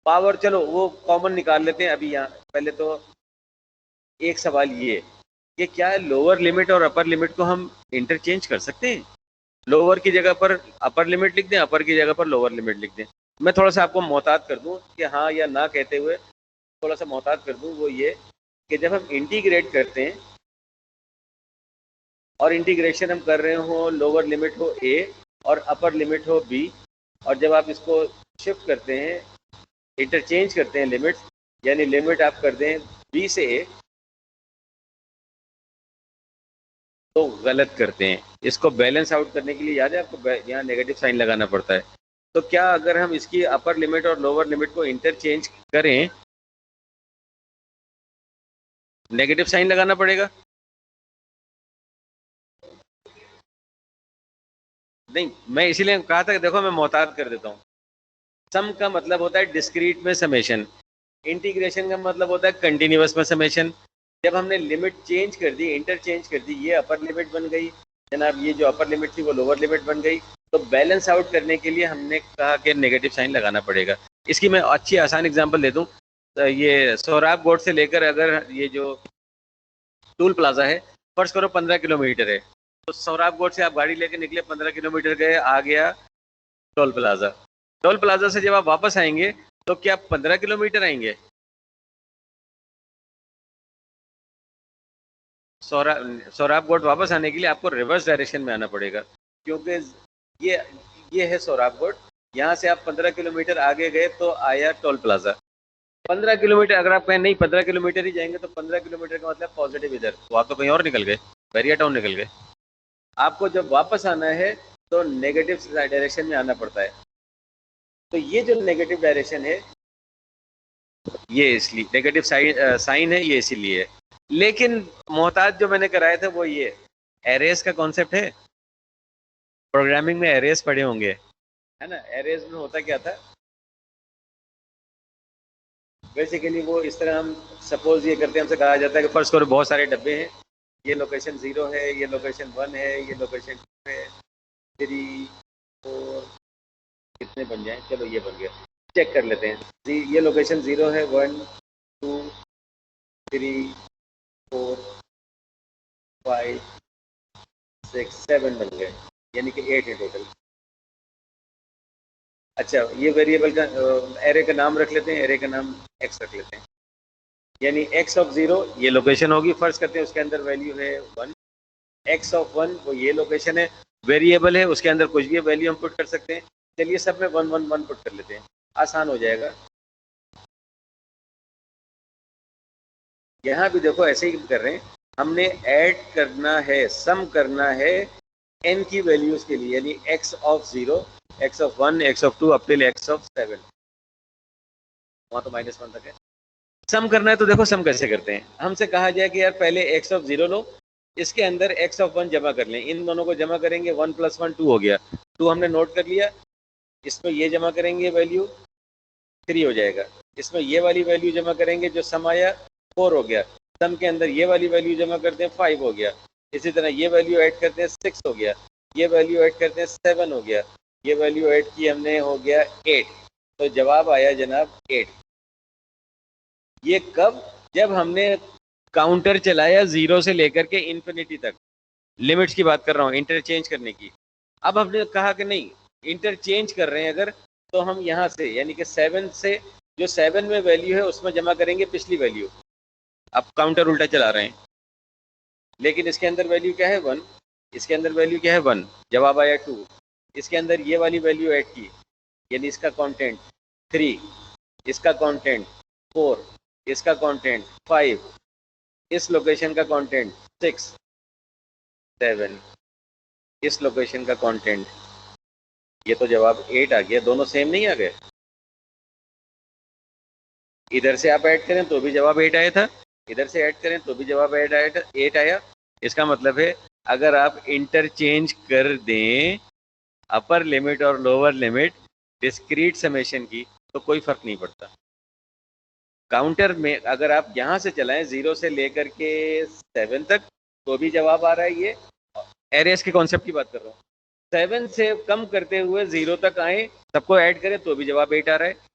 पावर चलो वो कॉमन निकाल लेते हैं अभी। यहाँ पहले तो एक सवाल ये कि क्या लोअर लिमिट और अपर लिमिट को हम इंटरचेंज कर सकते हैं? लोअर की जगह पर अपर लिमिट लिख दें, अपर की जगह पर लोअर लिमिट लिख दें। मैं थोड़ा सा आपको मोहतात कर दूं कि हाँ या ना कहते हुए थोड़ा सा मोहतात कर दूं, वो ये कि जब हम इंटीग्रेट करते हैं और इंटीग्रेशन हम कर रहे हो, लोअर लिमिट हो a और अपर लिमिट हो b, और जब आप इसको शिफ्ट करते हैं, इंटरचेंज करते हैं लिमिट्स, यानी लिमिट आप कर दें b से a, तो गलत करते हैं। इसको बैलेंस आउट करने के लिए याद है आपको यहाँ नेगेटिव साइन लगाना पड़ता है। तो क्या अगर हम इसकी अपर लिमिट और लोअर लिमिट को इंटरचेंज करें, नेगेटिव साइन लगाना पड़ेगा? नहीं, मैं इसीलिए कहा था कि देखो मैं मोहतात कर देता हूँ। सम का मतलब होता है डिस्क्रीट में समेशन, इंटीग्रेशन का मतलब होता है कंटिन्यूअस में समेशन। जब हमने लिमिट चेंज कर दी, इंटरचेंज कर दी, ये अपर लिमिट बन गई जनाब, ये जो अपर लिमिट थी वो लोअर लिमिट बन गई। तो बैलेंस आउट करने के लिए हमने कहा कि नेगेटिव साइन लगाना पड़ेगा। इसकी मैं अच्छी आसान एग्जांपल दे दूं, तो ये सोहराब बोर्ड से लेकर अगर ये जो टूल प्लाजा है, फर्ज करो 15 किलोमीटर है, तो सोहराब बोर्ड से आप गाड़ी लेके निकले, 15 किलोमीटर गए, आ गया टोल प्लाजा। टोल प्लाजा से जब आप वापस आएंगे तो क्या आप 15 किलोमीटर आएंगे? सोहराब गोट वापस आने के लिए आपको रिवर्स डायरेक्शन में आना पड़ेगा, क्योंकि ये है सोहराब गोट। यहाँ से आप 15 किलोमीटर आगे गए तो आया टोल प्लाजा। 15 किलोमीटर अगर आप कहें नहीं 15 किलोमीटर ही जाएंगे, तो 15 किलोमीटर का मतलब पॉजिटिव इधर, तो आप तो कहीं और निकल गए, बैरिया टाउन निकल गए। आपको जब वापस आना है तो नेगेटिव डायरेक्शन में आना पड़ता है। तो ये जो नेगेटिव डायरेक्शन है ये इसलिए नेगेटिव साइन है, ये इसीलिए है। लेकिन मोहताज जो मैंने कराए थे वो ये एरेज का कॉन्सेप्ट है। प्रोग्रामिंग में एरेज पढ़े होंगे, है ना। एरेज में होता क्या था, बेसिकली वो इस तरह हम सपोज ये करते हैं, हमसे कहा जाता है कि फर्स्ट करो बहुत सारे डब्बे हैं, ये लोकेशन 0 है, ये लोकेशन 1 है, ये लोकेशन 2 है, 3 4 कितने बन जाए, चलो ये बन गया, चेक कर लेते हैं। ये लोकेशन 0 है, 1 2 3 4 5 6 7 बन गए, यानी कि 8 है टोटल। अच्छा, ये वेरिएबल का एरे का नाम रख लेते हैं, एरे का नाम x रख लेते हैं, यानी x ऑफ 0 ये लोकेशन होगी, फर्ज करते हैं उसके अंदर वैल्यू है 1, x ऑफ 1 वो ये लोकेशन है, वेरिएबल है उसके अंदर कुछ भी वैल्यू हम पुट कर सकते हैं। चलिए सब में 1 1 1 पुट कर लेते हैं, आसान हो जाएगा। यहाँ भी देखो ऐसे ही कर रहे हैं, हमने ऐड करना है, सम करना है n की वैल्यूज के लिए, यानी x of 0, x of 1, x of 2 up till x of 7, वहाँ तो -1 तक है। सम करना है तो देखो सम कैसे करते हैं, हमसे कहा जाए कि यार पहले x ऑफ 0 लो, इसके अंदर x ऑफ 1 जमा कर लें, इन दोनों को जमा करेंगे, 1 + 1 2 हो गया, 2 हमने नोट कर लिया, इसमें ये जमा करेंगे वैल्यू 3 हो जाएगा, इसमें ये वाली वैल्यू जमा करेंगे जो सम आया 4 हो गया, सम के अंदर ये वाली वैल्यू जमा करते हैं 5 हो गया, इसी तरह ये वैल्यू ऐड करते हैं 6 हो गया, ये वैल्यू ऐड करते हैं 7 हो गया, ये वैल्यू ऐड की हमने हो गया 8, तो जवाब आया जनाब 8। ये कब, जब हमने काउंटर चलाया 0 से लेकर के इन्फिनिटी तक, लिमिट्स की बात कर रहा हूँ, इंटरचेंज करने की। अब हमने कहा कि नहीं इंटरचेंज कर रहे हैं अगर, तो हम यहाँ से यानी कि 7 से जो 7 में वैल्यू है उसमें जमा करेंगे पिछली वैल्यू। अब काउंटर उल्टा चला रहे हैं, लेकिन इसके अंदर वैल्यू क्या है 1, इसके अंदर वैल्यू क्या है 1, जवाब आया 2, इसके अंदर ये वाली वैल्यू ऐड की, यानी इसका कंटेंट 3, इसका कंटेंट 4, इसका कंटेंट 5, इस लोकेशन का कंटेंट 6 7, इस लोकेशन का कंटेंट, ये तो जवाब 8 आ गया। दोनों सेम नहीं आ गए, इधर से आप ऐड करें तो भी जवाब 8 आया था, इधर से ऐड करें तो भी जवाब 8 आया। इसका मतलब है अगर आप इंटरचेंज कर दें अपर लिमिट और लोअर लिमिट डिस्क्रीट समेशन की तो कोई फर्क नहीं पड़ता। काउंटर में अगर आप यहाँ से चलाएं 0 से लेकर के 7 तक तो भी जवाब आ रहा है, ये एरेस के कॉन्सेप्ट की बात कर रहा हूँ। 7 से कम करते हुए 0 तक आए, सबको ऐड करें तो भी जवाब 8 आ रहा है।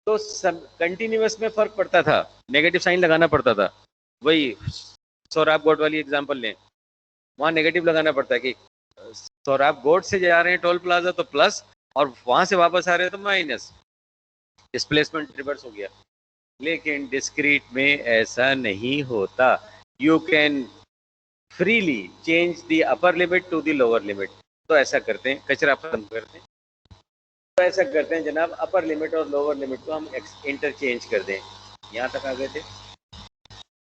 तो सब कंटिन्यूअस में फर्क पड़ता था, नेगेटिव साइन लगाना पड़ता था। वही सौराब गोट वाली एग्जांपल लें, वहाँ नेगेटिव लगाना पड़ता है कि सौराब गोट से जा रहे हैं टोल प्लाजा तो प्लस, और वहाँ से वापस आ रहे हैं तो माइनस, डिस्प्लेसमेंट रिवर्स हो गया। लेकिन डिस्क्रीट में ऐसा नहीं होता, you can freely change the upper limit to the lower limit. तो ऐसा करते हैं, कचरा खत्म करते हैं, तो ऐसा करते हैं जनाब, अपर लिमिट और लोअर लिमिट को हम इंटरचेंज कर दें। यहाँ तक आ गए थे,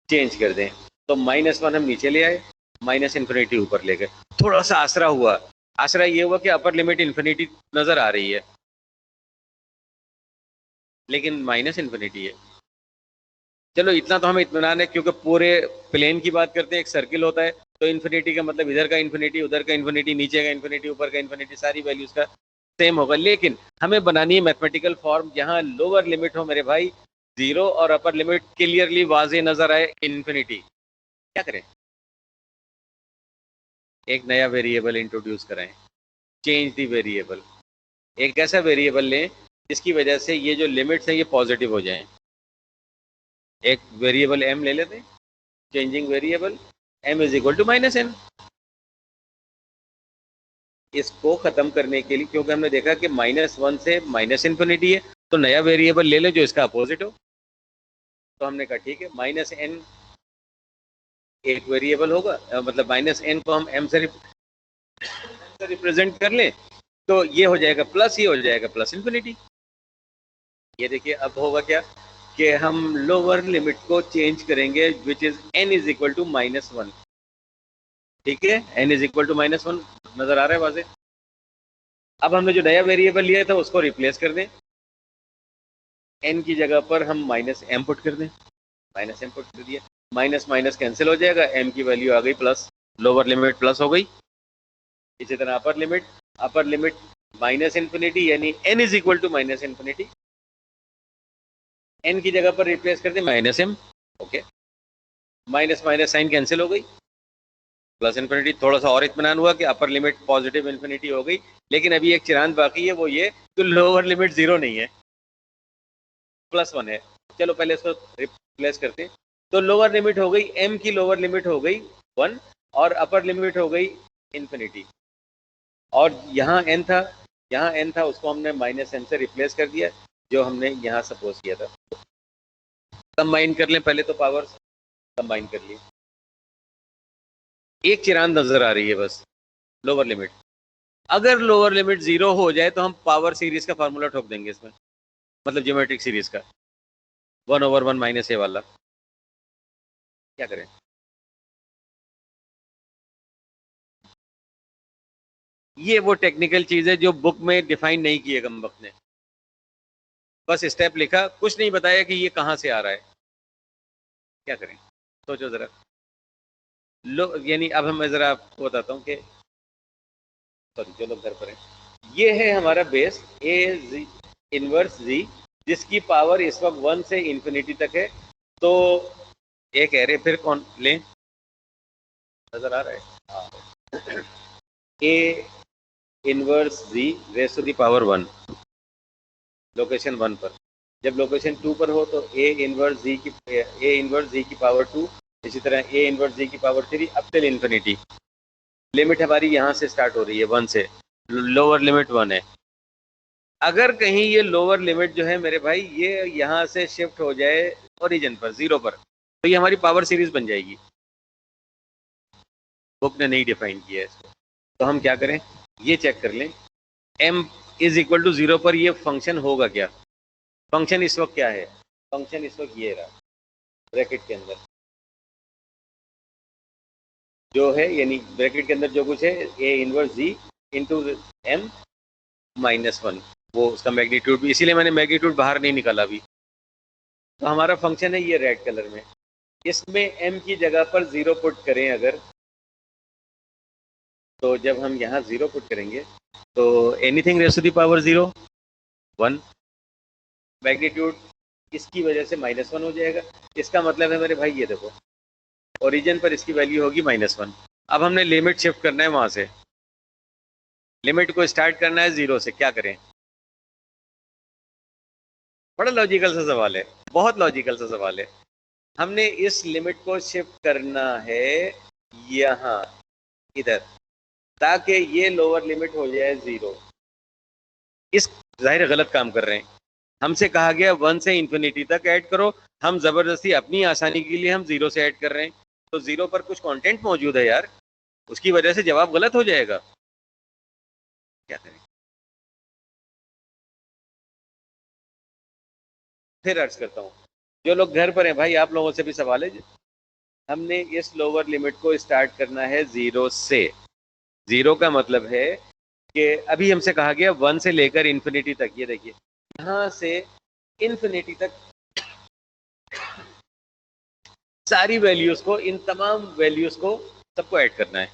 चेंज कर दें, तो -1 हम नीचे ले आए, माइनस इन्फिनिटी ऊपर ले गए। थोड़ा सा आसरा हुआ, आसरा ये हुआ कि अपर लिमिट इन्फिनिटी नजर आ रही है लेकिन माइनस इन्फिनिटी है। चलो इतना तो हमें इत्मीनान है, क्योंकि पूरे प्लेन की बात करते हैं, एक सर्किल होता है, तो इन्फिनिटी का मतलब इधर का इन्फिनिटी, उधर का इन्फिनिटी, नीचे का इन्फिनिटी, ऊपर का इन्फिनिटी, सारी वैल्यूज का सेम होगा। लेकिन हमें बनानी है मैथमेटिकल फॉर्म जहां लोअर लिमिट हो मेरे भाई 0 और अपर लिमिट क्लियरली वाजे नजर आए इन्फिनिटी। क्या करें, एक नया वेरिएबल इंट्रोड्यूस कराएं, चेंज दी वेरिएबल। एक ऐसा वेरिएबल लें जिसकी वजह से ये जो लिमिट्स हैं ये पॉजिटिव हो जाएं। एक वेरिएबल m ले लेते हैं, changing variable m is equal to -n। इसको खत्म करने के लिए, क्योंकि हमने देखा कि -1 से माइनस इन्फिनिटी है, तो नया वेरिएबल ले लें जो इसका अपोजिट हो। तो हमने कहा ठीक है, -n एक वेरिएबल होगा, मतलब -n को हम m से रिप्रेजेंट कर लें तो ये हो जाएगा प्लस, ये हो जाएगा प्लस इन्फिनिटी। ये देखिए अब होगा क्या कि हम लोअर लिमिट को चेंज करेंगे which is n is equal to -1। ठीक है, n इज इक्वल टू -1 नजर आ रहा है वाजे। अब हमने जो नया वेरिएबल लिया था उसको रिप्लेस कर दें, n की जगह पर हम -m पुट कर दें, -m पुट कर दिया, माइनस माइनस कैंसिल हो जाएगा, m की वैल्यू आ गई प्लस, लोअर लिमिट प्लस हो गई। इसी तरह अपर लिमिट माइनस इन्फिनिटी यानी n is equal to minus infinity, n की जगह पर रिप्लेस कर दें -m, okay, minus minus sign cancel हो गई, प्लस इन्फिनिटी। थोड़ा सा और इत्मीनान हुआ कि अपर लिमिट पॉजिटिव इन्फिनिटी हो गई, लेकिन अभी एक चिरांद बाकी है, वो ये कि लोअर लिमिट 0 नहीं है, +1 है। चलो पहले इसको रिप्लेस करते हैं। तो लोअर लिमिट हो गई, m की लोअर लिमिट हो गई 1 और अपर लिमिट हो गई इन्फिनिटी, और यहाँ n था उसको हमने -m से रिप्लेस कर दिया, जो हमने यहाँ सपोज किया था। कंबाइन कर लें पहले, तो पावर्स कंबाइन कर लिए, एक चिरांद नजर आ रही है बस, लोअर लिमिट। अगर लोअर लिमिट 0 हो जाए तो हम पावर सीरीज का फार्मूला ठोक देंगे इसमें, मतलब ज्योमेट्रिक सीरीज का 1/1 - a वाला। क्या करें? ये वो टेक्निकल चीज है जो बुक में डिफाइन नहीं की है कमबख्त ने, बस स्टेप लिखा, कुछ नहीं बताया कि ये कहाँ से आ रहा है। क्या करें, सोचो जरा। लो यानी अब हम जरा आपको बताता हूँ कि सॉरी जो लोग घर पर हैं, ये है हमारा बेस a इनवर्स z, जिसकी पावर इस वक्त 1 से इन्फिनिटी तक है। तो एक एरे फिर कौन लें, नजर आ रहा है? हाँ, a inverse z raise to the power 1 location 1 पर। जब लोकेशन 2 पर हो तो a इनवर्स z की पावर 2, इसी तरह a इनवर्स z की power 3 up till infinity. Limit हमारी यहाँ से स्टार्ट हो रही है 1 से, लोअर लिमिट 1 है। अगर कहीं ये लोअर लिमिट जो है मेरे भाई ये यहाँ से शिफ्ट हो जाए ओरिजिन पर 0 पर, तो ये हमारी पावर सीरीज बन जाएगी। बुक ने नहीं डिफाइन किया है इसको, तो हम क्या करें, ये चेक कर लें m इज इक्वल टू 0 पर ये फंक्शन होगा क्या। फंक्शन इस वक्त क्या है, फंक्शन इस वक्त ये रहा ब्रैकेट के अंदर जो है, यानी ब्रैकेट के अंदर जो कुछ है a inverse z into m -1, वो उसका मैग्नीट्यूड भी, इसीलिए मैंने मैग्नीट्यूड बाहर नहीं निकाला अभी। तो हमारा फंक्शन है ये रेड कलर में, इसमें m की जगह पर 0 पुट करें अगर, तो जब हम यहाँ 0 पुट करेंगे तो anything raise to the power 0 1, magnitude इसकी वजह से -1 हो जाएगा। इसका मतलब है मेरे भाई ये देखो, ओरिजिन पर इसकी वैल्यू होगी -1। अब हमने लिमिट शिफ्ट करना है वहां से, लिमिट को स्टार्ट करना है 0 से। क्या करें, बड़ा लॉजिकल सा सवाल है, बहुत लॉजिकल सा सवाल है। हमने इस लिमिट को शिफ्ट करना है यहाँ इधर, ताकि ये लोअर लिमिट हो जाए 0। इस जाहिर गलत काम कर रहे हैं, हमसे कहा गया 1 से इन्फिनिटी तक ऐड करो, हम जबरदस्ती अपनी आसानी के लिए हम 0 से ऐड कर रहे हैं। तो 0 पर कुछ कंटेंट मौजूद है यार, उसकी वजह से जवाब गलत हो जाएगा। क्या करें, फिर अर्ज करता हूँ, जो लोग घर पर हैं भाई आप लोगों से भी सवाल है। हमने इस लोअर लिमिट को स्टार्ट करना है 0 से। 0 का मतलब है कि अभी हमसे कहा गया 1 से लेकर इन्फिनिटी तक, ये देखिए यहाँ से इन्फिनिटी तक सारी वैल्यूज को, इन तमाम वैल्यूज को सबको ऐड करना है।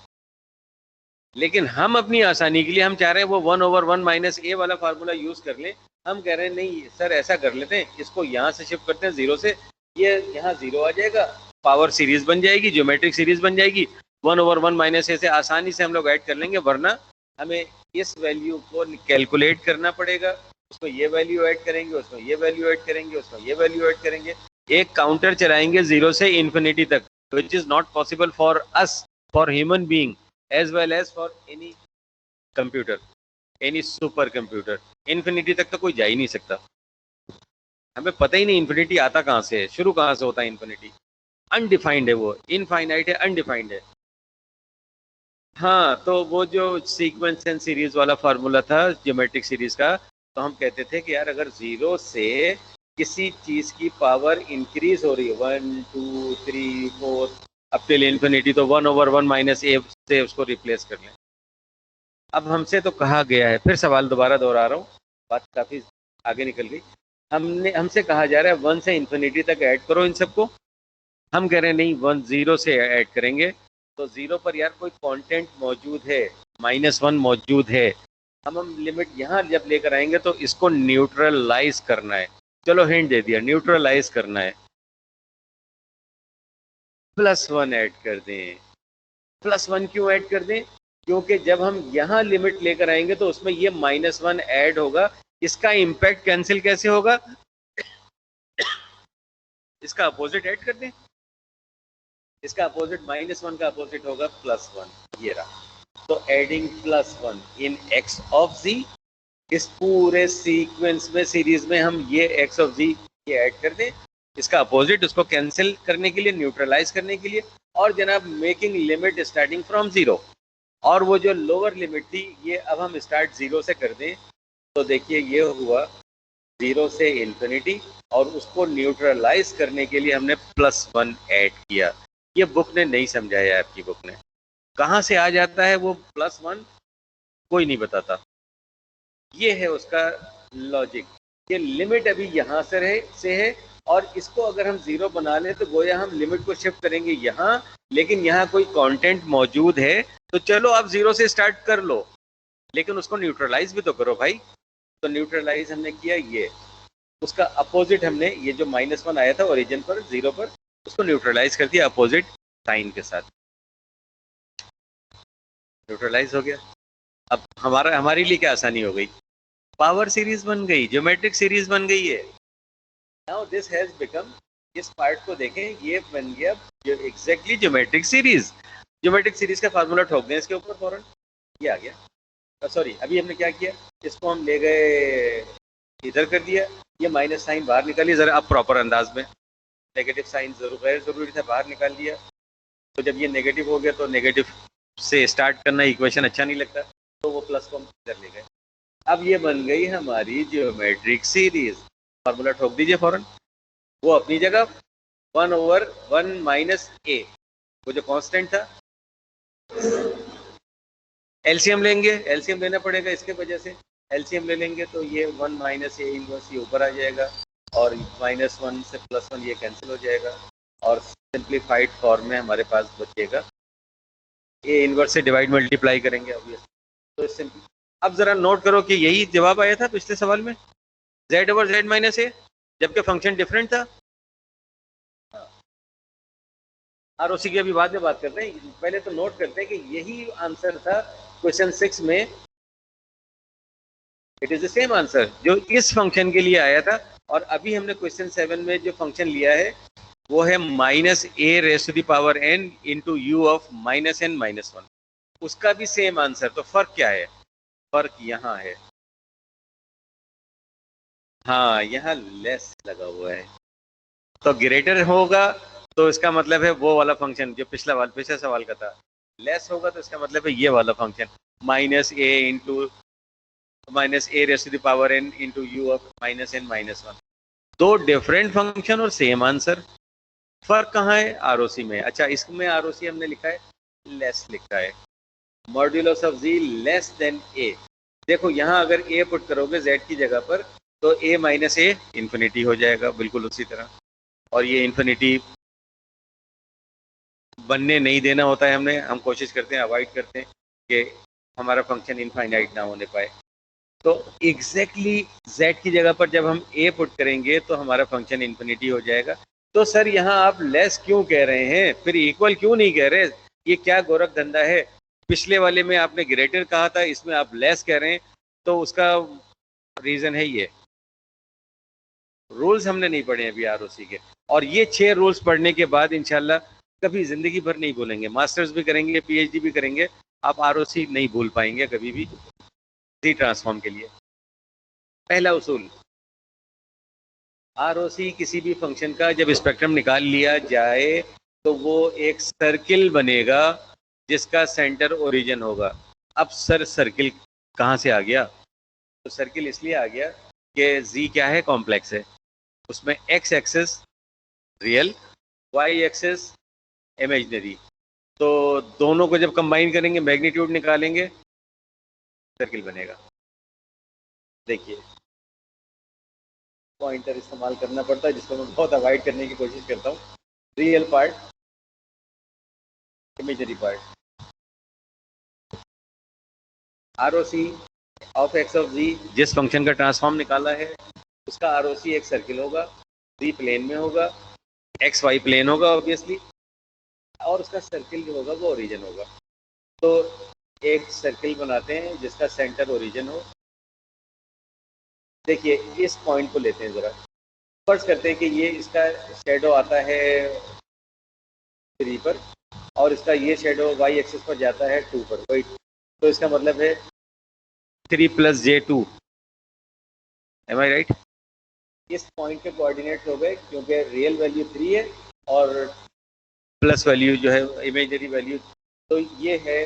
लेकिन हम अपनी आसानी के लिए हम चाह रहे हैं वो 1/1 - a वाला फार्मूला यूज कर लें। हम कह रहे हैं नहीं सर ऐसा कर लेते हैं, इसको यहाँ से शिफ्ट करते हैं 0 से, ये यहाँ 0 आ जाएगा, पावर सीरीज बन जाएगी, ज्योमेट्रिक सीरीज बन जाएगी, 1/1 - a से आसानी से हम लोग ऐड कर लेंगे। वरना हमें इस वैल्यू को कैलकुलेट करना पड़ेगा, उसको ये वैल्यू ऐड करेंगे, उसको ये वैल्यू ऐड करेंगे, उसको ये वैल्यू ऐड करेंगे, एक काउंटर चलाएंगे 0 से इन्फिनिटी तक, which is not possible for us, for human being as well as for any computer, any super computer। Infinity तक तो कोई जा ही नहीं सकता, हमें पता ही नहीं इन्फिनिटी आता कहाँ से है, शुरू कहाँ से होता है इन्फिनिटी। अनडिफाइंड है वो, इनफाइनाइट है, अनडिफाइंड है। हाँ, तो वो जो सीक्वेंस एंड सीरीज वाला फार्मूला था ज्योमेट्रिक सीरीज का, तो हम कहते थे कि यार अगर 0 से किसी चीज की पावर इंक्रीज हो रही है 1 2 3 4 अप टिल इन्फिनिटी, तो 1/1 - a से उसको रिप्लेस कर लें। अब हमसे तो कहा गया है, फिर सवाल दोबारा दोहरा रहा हूँ, बात काफी आगे निकल गई। हमसे कहा जा रहा है 1 से इन्फिनिटी तक ऐड करो इन सबको। हम कह रहे हैं नहीं, 1 0 से ऐड करेंगे। तो 0 पर यार कोई कंटेंट मौजूद है, -1 मौजूद है। हम लिमिट यहाँ जब लेकर आएंगे तो इसको न्यूट्रलाइज करना है। चलो हिंट दे दिया, न्यूट्रलाइज करना है। +1 ऐड कर दें। +1 क्यों ऐड कर दें? क्योंकि जब हम यहाँ लिमिट लेकर आएंगे तो उसमें ये -1 ऐड होगा। इसका इम्पैक्ट कैंसिल कैसे होगा? इसका अपोजिट ऐड कर दें। इसका अपोजिट -1 का अपोजिट होगा +1, ये रहा। तो adding +1 in x of z, इस पूरे सीक्वेंस में, सीरीज में हम ये x ऑफ z ये ऐड कर दें। इसका अपोजिट उसको कैंसिल करने के लिए, न्यूट्रलाइज करने के लिए। और जनाब मेकिंग लिमिट स्टार्टिंग फ्रॉम 0, और वो जो लोअर लिमिट थी ये अब हम स्टार्ट 0 से कर दें। तो देखिए ये हुआ 0 से इन्फिनिटी, और उसको न्यूट्रलाइज करने के लिए हमने +1 ऐड किया। ये बुक ने नहीं समझाया, आपकी बुक ने। कहाँ से आ जाता है वो +1, कोई नहीं बताता। ये है उसका लॉजिक। ये लिमिट अभी यहाँ से है, और इसको अगर हम 0 बना लें तो गोया हम लिमिट को शिफ्ट करेंगे यहाँ, लेकिन यहाँ कोई कंटेंट मौजूद है। तो चलो आप 0 से स्टार्ट कर लो, लेकिन उसको न्यूट्रलाइज भी तो करो भाई। तो न्यूट्रलाइज हमने किया, ये उसका अपोजिट हमने, ये जो -1 आया था ओरिजिन पर 0 पर, उसको न्यूट्रलाइज कर दिया अपोजिट साइन के साथ। न्यूट्रलाइज हो गया। अब हमारे लिए क्या आसानी हो गई, पावर सीरीज बन गई, ज्योमेट्रिक सीरीज बन गई है। नाउ दिस हैज बिकम, इस पार्ट को देखें, ये बन गया exactly geometric series. Geometric series का फार्मूला ठोक दें इसके ऊपर फौरन, ये आ गया। सॉरी, अभी हमने क्या किया, इसको हम ले गए इधर कर दिया, ये माइनस साइन बाहर निकालिए जरा अब प्रॉपर अंदाज में। नेगेटिव साइन जरूर गैर जरूरी था, बाहर निकाल दिया। तो जब ये नेगेटिव हो गया तो नेगेटिव से स्टार्ट करना इक्वेशन अच्छा नहीं लगता, तो वो प्लस को हम इधर ले गए। अब ये बन गई हमारी ज्योमेट्रिक सीरीज। फार्मूला ठोक दीजिए फौरन, वो अपनी जगह 1/1 - a, वो जो कांस्टेंट था। एलसीएम लेंगे, एलसीएम लेना पड़ेगा इसके वजह से। एलसीएम ले लेंगे तो ये 1 - a इनवर्स ये ऊपर आ जाएगा, और -1 से +1 ये कैंसिल हो जाएगा, और सिंप्लीफाइड फॉर्म में हमारे पास बचेगा ए इनवर्स से डिवाइड मल्टीप्लाई करेंगे ऑब्वियसली। तो सिंपल, अब जरा नोट करो कि यही जवाब आया था पिछले सवाल में, z/z - a, जबकि फंक्शन डिफरेंट था। आरओसी की अभी बाद में बात करते हैं, पहले तो नोट करते हैं कि यही आंसर था क्वेश्चन 6 में। It is the same answer जो इस फंक्शन के लिए आया था। और अभी हमने क्वेश्चन 7 में जो फंक्शन लिया है वो है -a⁻n into u of -n-1। उसका भी सेम आंसर। तो फर्क क्या है? फर्क यहाँ है, हाँ यहाँ लेस लगा हुआ है। तो ग्रेटर होगा तो इसका मतलब है वो वाला फंक्शन जो पिछले सवाल का था। लेस होगा तो इसका मतलब है ये वाला function, -a⁻n into u of -n-1। दो डिफरेंट फंक्शन और सेम आंसर। फर्क कहाँ है? आरओसी में। अच्छा, इसमें आरओसी हमने लिखा है लेस लिखा है, modulus of z less than a। देखो यहाँ अगर a पुट करोगे z की जगह पर तो a-a इन्फिनिटी हो जाएगा, बिल्कुल उसी तरह। और ये इन्फिनिटी बनने नहीं देना होता है, हम कोशिश करते हैं, अवॉइड करते हैं कि हमारा फंक्शन इनफाइनाइट ना होने पाए। तो एग्जैक्टली z की जगह पर जब हम a पुट करेंगे तो हमारा फंक्शन इन्फिनिटी हो जाएगा। तो सर यहाँ आप लेस क्यों कह रहे हैं, फिर इक्वल क्यों नहीं कह रहे? ये क्या गोरख धंधा है? पिछले वाले में आपने ग्रेटर कहा था, इसमें आप लेस कह रहे हैं। तो उसका रीजन है ये, रूल्स हमने नहीं पढ़े अभी आरओसी के। और ये 6 रूल्स पढ़ने के बाद इंशाल्लाह कभी जिंदगी भर नहीं भूलेंगे। मास्टर्स भी करेंगे, पीएचडी भी करेंगे, आप आरओसी नहीं भूल पाएंगे कभी भी जी ट्रांसफॉर्म के लिए। पहला उसूल, आरओसी किसी भी फंक्शन का जब स्पेक्ट्रम निकाल लिया जाए तो वो एक सर्किल बनेगा जिसका सेंटर ओरिजिन होगा। अब सर सर्किल कहाँ से आ गया? तो सर्किल इसलिए आ गया कि जी क्या है? कॉम्प्लेक्स है। उसमें x axis real, y axis imaginary. तो दोनों को जब कंबाइन करेंगे मैग्नीट्यूड निकालेंगे सर्किल बनेगा। देखिए पॉइंटर इस्तेमाल करना पड़ता है जिसको मैं बहुत अवॉइड करने की कोशिश करता हूँ। Real part, imagery part. ROC of x of z, जिस फंक्शन का ट्रांसफॉर्म निकाला है उसका ROC एक सर्किल होगा, z प्लेन में होगा, XY प्लेन होगा ऑब्वियसली, और उसका सर्किल जो होगा वो ओरिजिन होगा। तो एक सर्किल बनाते हैं जिसका सेंटर ओरिजिन हो। देखिए इस पॉइंट को लेते हैं जरा, फर्ज करते हैं कि ये इसका शेडो आता है 3 पर और इसका ये शेडो y एक्सिस पर जाता है 2 पर, वही तो इसका मतलब है 3 + j2। एम आई राइट? इस पॉइंट के कोऑर्डिनेट्स हो गए क्योंकि रियल वैल्यू 3 है और प्लस वैल्यू जो है इमेजरी वैल्यू, तो ये है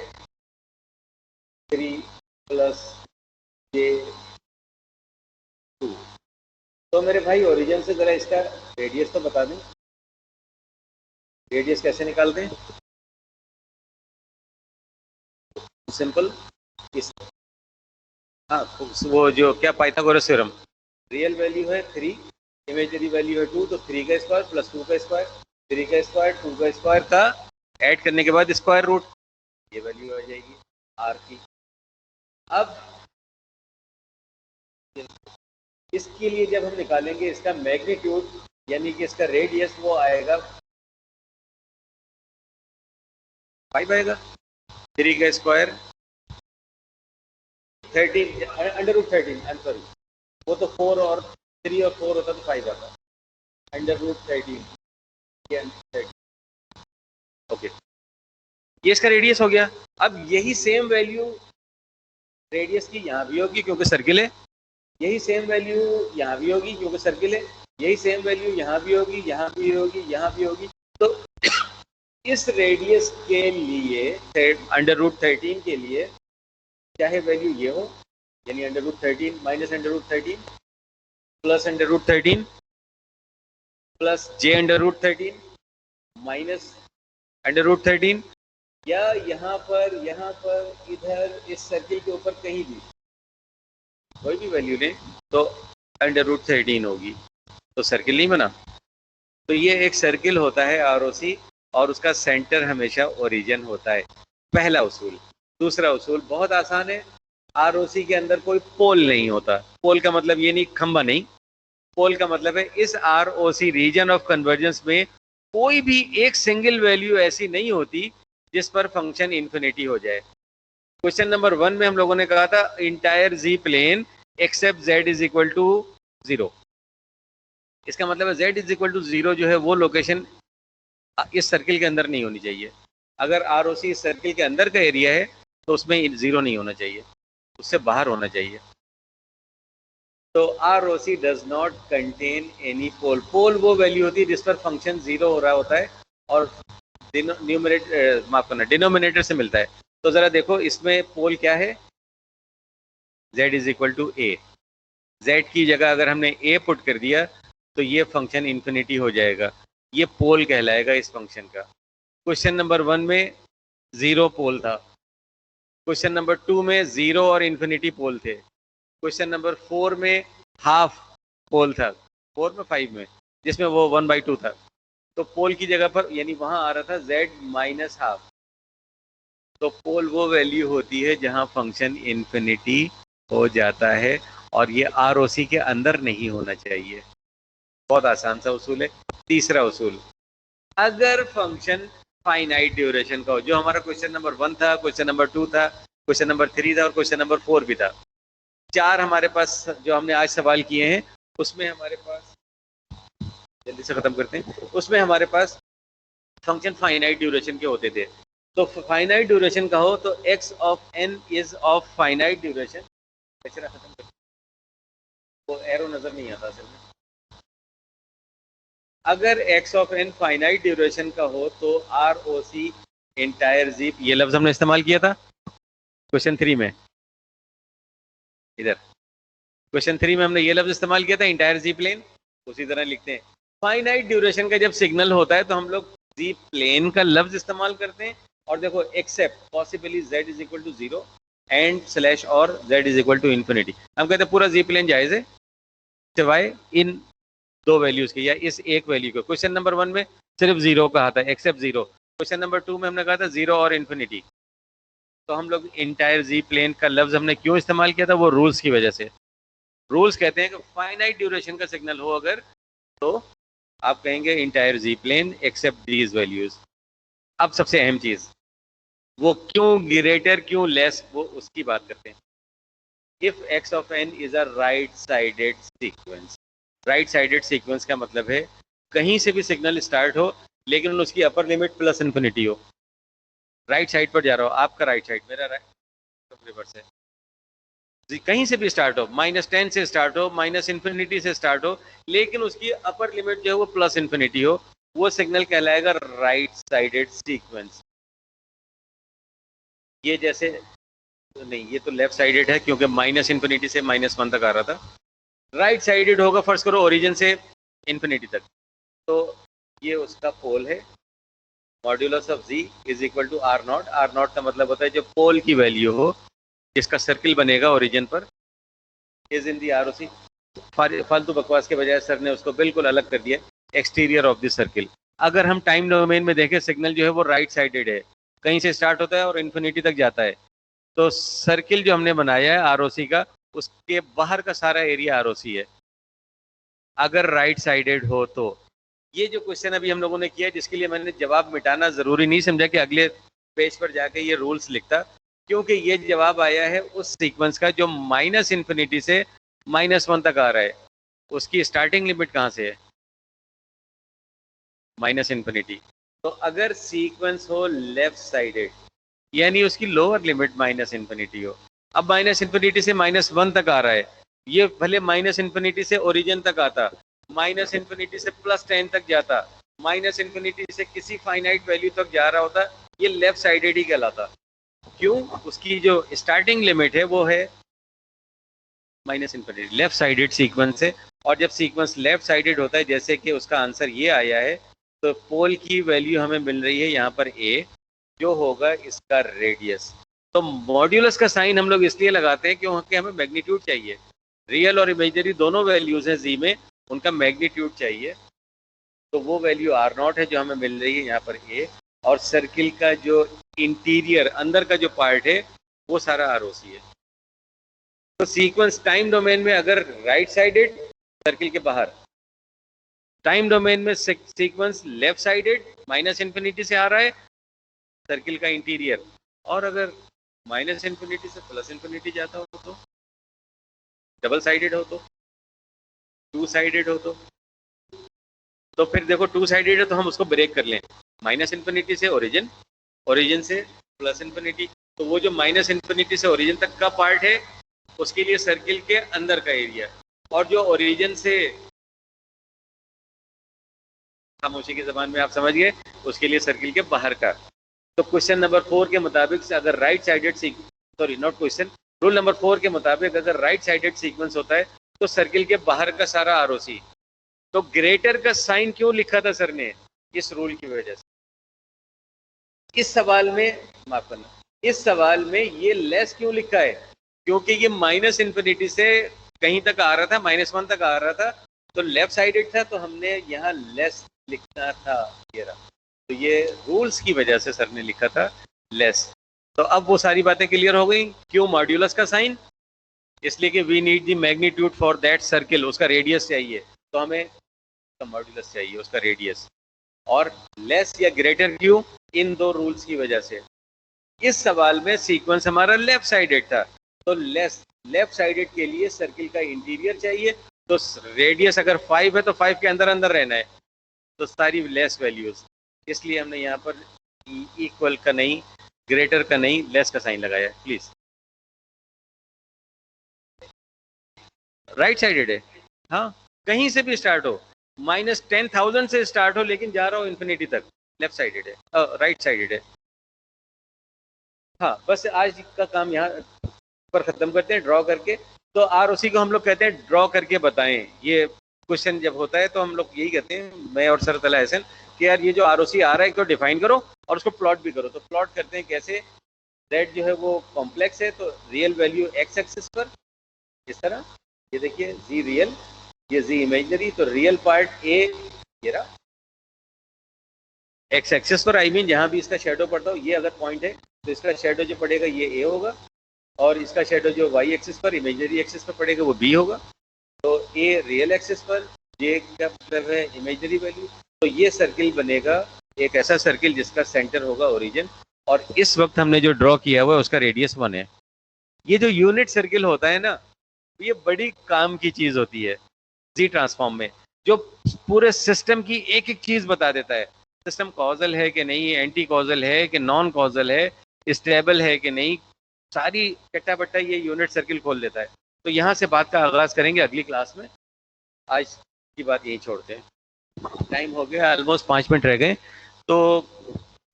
3 + j2। तो मेरे भाई ओरिजिन से जरा इसका रेडियस तो बता दें, रेडियस कैसे निकालते हैं? सिंपल, इस हाँ वो जो क्या पाइथागोरस थ्योरम, रियल वैल्यू है 3, इमेजरी वैल्यू है 2, तो 3 का स्क्वायर प्लस 2 का स्क्वायर, 3 का स्क्वायर 2 का स्क्वायर का ऐड करने के बाद स्क्वायर रूट, ये वैल्यू आ जाएगी आर की। अब इसके लिए जब हम निकालेंगे इसका मैग्नीट्यूड यानी कि इसका रेडियस, वो आएगा 5 आएगा। 3 का स्क्वायर 13 √13, आई एम सॉरी, वो तो 4 और 3 और 4 होता तो 5 आता, √13 ओके, ये इसका रेडियस हो गया। अब यही सेम वैल्यू रेडियस की यहाँ भी होगी क्योंकि सर्किल है, यही सेम वैल्यू यहाँ भी होगी क्योंकि सर्किल है, यही सेम वैल्यू यहाँ भी होगी, यहाँ भी होगी, यहाँ भी होगी। तो इस रेडियस के लिए √13 के लिए चाहे वैल्यू ये हो यानी √13 minus √13 plus √13 plus j√13 minus √13, या यहाँ पर इधर इस सर्किल के ऊपर कहीं भी कोई भी वैल्यू लें तो √13 होगी, तो सर्किल नहीं बना। तो ये एक सर्किल होता है ROC और उसका सेंटर हमेशा ओरिजिन होता है, पहला उसूल। दूसरा उसूल बहुत आसान है, ROC के अंदर कोई पोल नहीं होता। पोल का मतलब ये नहीं खंबा नहीं, पोल का मतलब है इस ROC रीजन ऑफ कन्वर्जेंस में कोई भी एक सिंगल वैल्यू ऐसी नहीं होती जिस पर फंक्शन इन्फिनिटी हो जाए। क्वेश्चन नंबर 1 में हम लोगों ने कहा था entire z plane except z = 0। इसका मतलब है z = 0 जो है वो लोकेशन इस सर्किल के अंदर नहीं होनी चाहिए। अगर ROC इस सर्किल के अंदर का एरिया है तो उसमें 0 नहीं होना चाहिए, उससे बाहर होना चाहिए। तो ROC does not contain any pole. Pole वो वैल्यू होती है जिस पर फंक्शन 0 हो रहा होता है और डिनोमिनेटर से मिलता है। तो जरा देखो इसमें पोल क्या है, z = a। z की जगह अगर हमने a पुट कर दिया तो ये फंक्शन इन्फिनिटी हो जाएगा, ये पोल कहलाएगा इस फंक्शन का। क्वेश्चन नंबर 1 में 0 पोल था, क्वेश्चन नंबर 2 में 0 और इन्फिनिटी पोल थे, क्वेश्चन नंबर 4 में हाफ पोल था, 4 में 5 में जिसमें वो 1/2 था। तो पोल की जगह पर यानी वहां आ रहा था z - हाफ। तो पोल वो वैल्यू होती है जहां फंक्शन इन्फिनिटी हो जाता है और ये ROC के अंदर नहीं होना चाहिए। बहुत आसान सा उसूल है। तीसरा उसूल, अगर फंक्शन फाइनाइट ड्यूरेशन का हो, जो हमारा क्वेश्चन नंबर 1 था, क्वेश्चन नंबर 2 था, क्वेश्चन नंबर 3 था और क्वेश्चन नंबर 4 भी था। 4 हमारे पास जो हमने आज सवाल किए हैं उसमें हमारे पास, जल्दी से खत्म करते हैं, उसमें हमारे पास फंक्शन फाइनाइट ड्यूरेशन के होते थे। तो फाइनाइट ड्यूरेशन का हो तो x of n is of finite duration, खत्म करते, वो एरो नजर नहीं आता असल में। अगर x of n finite duration का हो तो ROC इंटायर z, ये लफ्ज हमने इस्तेमाल किया था क्वेश्चन 3 में, इधर क्वेश्चन 3 में हमने ये लफ्ज इस्तेमाल किया था इंटायर z प्लेन। उसी तरह लिखते हैं फाइनाइट ड्यूरेशन का जब सिग्नल होता है तो हम लोग z प्लेन का लफ्ज इस्तेमाल करते हैं। और देखो except possibly z = 0 and slash और z is equal to infinity. हम कहते हैं पूरा जी प्लेन जायज है सिवाय इन दो वैल्यूज के या इस एक वैल्यू को। क्वेश्चन नंबर 1 में सिर्फ जीरो कहा था, एक्सेप्ट जीरो। क्वेश्चन नंबर 2 में हमने कहा था जीरो और इन्फिनिटी। तो हम लोग इंटायर जी प्लेन का लफ्ज हमने क्यों इस्तेमाल किया था, वो रूल्स की वजह से। रूल्स कहते हैं कि फाइनाइट ड्यूरेशन का सिग्नल हो अगर, तो आप कहेंगे entire z plane except these values. अब सबसे अहम चीज, वो क्यों ग्रेटर क्यों लेस, वो उसकी बात करते हैं। If x of n is a right sided sequence. Right sided sequence का मतलब है कहीं से भी सिग्नल स्टार्ट हो लेकिन उसकी अपर लिमिट प्लस इन्फिनिटी हो। राइट साइड पर जा रहा हो, आपका राइट साइड, मेरा राइट रिवर्स है, कहीं से भी स्टार्ट हो, -10 से स्टार्ट हो, -इन्फिनिटी से स्टार्ट हो, लेकिन उसकी अपर लिमिट जो है वो प्लस इन्फिनिटी हो, वो सिग्नल कहलाएगा राइट साइडेड सीक्वेंस। ये जैसे नहीं, ये तो लेफ्ट साइडेड है क्योंकि -इन्फिनिटी से -1 तक आ रहा था। राइट साइडेड होगा, फर्स्ट करो ओरिजिन से इन्फिनिटी तक, तो ये उसका पोल है। Modulus of z is equal to r naught. R naught का मतलब होता है जो पोल की वैल्यू हो, जिसका सर्किल बनेगा ओरिजिन पर, इज इन दी आरओसी। फालतू बकवास के बजाय सर ने उसको बिल्कुल अलग कर दिया, एक्सटीरियर ऑफ द सर्किल। अगर हम टाइम डोमेन में देखें, सिग्नल जो है वो राइट साइडेड है, कहीं से स्टार्ट होता है और इन्फिनिटी तक जाता है। तो सर्किल जो हमने बनाया है आरओसी का, उसके बाहर का सारा एरिया आरओसी है, अगर राइट साइडेड हो तो। ये जो क्वेश्चन अभी हम लोगों ने किया है, जिसके लिए मैंने जवाब मिटाना जरूरी नहीं समझा कि अगले पेज पर जाके ये रूल्स लिखता, क्योंकि ये जवाब आया है उस सीक्वेंस का जो -इन्फिनिटी से -1 तक आ रहा है। उसकी स्टार्टिंग लिमिट कहाँ से है, -इन्फिनिटी। तो अगर सीक्वेंस हो लेफ्ट साइडेड, यानी उसकी लोअर लिमिट -इन्फिनिटी हो। अब -इन्फिनिटी से -1 तक आ रहा है, ये भले -इन्फिनिटी से ओरिजिन तक आता, -इन्फिनिटी से +10 तक जाता, -इन्फिनिटी से किसी फाइनाइट वैल्यू तक जा रहा होता, ये लेफ्ट साइडेड ही कहलाता। क्यों, उसकी जो स्टार्टिंग लिमिट है वो है -इन्फिनिटी, लेफ्ट साइडेड सीक्वेंस है। और जब सीक्वेंस लेफ्ट साइडेड होता है, जैसे कि उसका आंसर ये आया है, तो पोल की वैल्यू हमें मिल रही है यहाँ पर a, जो होगा इसका रेडियस। तो मॉड्यूलस का साइन हम लोग इसलिए लगाते हैं क्योंकि हमें मैग्नीट्यूड चाहिए। रियल और इमेजिनरी दोनों वैल्यूज हैं जी में, उनका मैग्नीट्यूड चाहिए। तो वो वैल्यू आर नॉट है जो हमें मिल रही है यहाँ पर ए, और सर्किल का जो इंटीरियर अंदर का जो पार्ट है वो सारा आरओसी है। तो सीक्वेंस टाइम डोमेन में अगर राइट साइडेड, सर्किल के बाहर, टाइम डोमेन में सीक्वेंस लेफ्ट साइडेड, -इन्फिनिटी से आ रहा है, सर्किल का इंटीरियर, और अगर -इन्फिनिटी से +इन्फिनिटी जाता हो तो डबल साइडेड हो, तो टू साइडेड हो, तो फिर देखो टू साइडेड है तो हम उसको ब्रेक कर लें, -इन्फिनिटी से ओरिजिन, ओरिजिन से +इन्फिनिटी। तो वो जो -इन्फिनिटी से ओरिजिन तक का पार्ट है, उसके लिए सर्किल के अंदर का एरिया, और जो ओरिजिन से, खामोशी की जबान में आप समझ गए, उसके लिए सर्किल के बाहर का। तो क्वेश्चन नंबर 4 के मुताबिक से अगर right sided sorry not question, rule number 4 के मुताबिक अगर राइट साइडेड सीक्वेंस होता है तो सर्किल के बाहर का सारा आरओसी। तो ग्रेटर का साइन क्यों लिखा था सर ने, इस रूल की वजह से। इस सवाल में, माफ करना, इस सवाल में ये लेस क्यों लिखा है, क्योंकि ये -इन्फिनिटी से कहीं तक आ रहा था, -1 तक आ रहा था, तो लेफ्ट साइडेड था, तो हमने यहाँ लेस लिखना था, ये रहा। तो ये रूल्स की वजह से सर ने लिखा था लेस। तो अब वो सारी बातें क्लियर हो गई। क्यों मॉड्यूलस का साइन, इसलिए कि we need the magnitude for that circle, उसका रेडियस चाहिए, तो हमें मॉड्यूलस चाहिए उसका रेडियस। और लेस या ग्रेटर क्यों, इन दो रूल्स की वजह से। इस सवाल में सीक्वेंस हमारा लेफ्ट साइडेड था, तो लेफ्ट साइडेड के लिए सर्किल का इंटीरियर चाहिए, तो रेडियस अगर 5 है तो 5 के अंदर अंदर रहना है, तो सारी लेस वैल्यूज, इसलिए हमने यहाँ पर इक्वल का नहीं, ग्रेटर का नहीं, लेस का साइन लगाया। प्लीज, राइट साइडेड है, हाँ, कहीं से भी स्टार्ट हो, -10,000 से स्टार्ट हो लेकिन जा रहा हो इन्फिनिटी तक, लेफ्ट साइडेड है, राइट साइडेड है। हाँ, बस आज का काम यहाँ पर खत्म करते हैं ड्रॉ करके। तो आरओसी को हम लोग कहते हैं ड्रॉ करके बताएं। ये क्वेश्चन जब होता है तो हम लोग यही कहते हैं, मैं और सर तला हसन, कि यार ये जो आरओसी आ रहा है तो डिफाइन करो और उसको प्लॉट भी करो। तो प्लॉट करते हैं कैसे, z जो है वो कॉम्प्लेक्स है, तो रियल वैल्यू x एक्सिस पर इस तरह, ये देखिए z रियल, ये z इमेजनरी, तो रियल पार्ट a ये रहा x एक्सिस पर, आई मीन जहां भी इसका शेडो पड़ता हो, ये अगर पॉइंट है तो इसका शेडो जो पड़ेगा ये a होगा, और इसका शेडो जो y एक्सिस पर इमेजनरी एक्सिस पर पड़ेगा वो b होगा। तो a रियल एक्सिस पर, j का मतलब है इमेजनरी वैल्यू, तो ये सर्किल बनेगा एक ऐसा सर्किल जिसका सेंटर होगा ओरिजिन, और इस वक्त हमने जो ड्रॉ किया हुआ है उसका रेडियस 1 है। ये जो यूनिट सर्किल होता है ना, ये बड़ी काम की चीज होती है जी ट्रांसफॉर्म में, जो पूरे सिस्टम की एक एक चीज बता देता है। सिस्टम कॉजल है कि नहीं, एंटी कॉजल है कि नॉन कॉजल है, स्टेबल है कि नहीं, सारी कट्टा बट्टा ये यूनिट सर्किल खोल देता है। तो यहाँ से बात का आगाज करेंगे अगली क्लास में, आज की बात यही छोड़ते हैं। टाइम हो गया, ऑलमोस्ट 5 मिनट रह गए। तो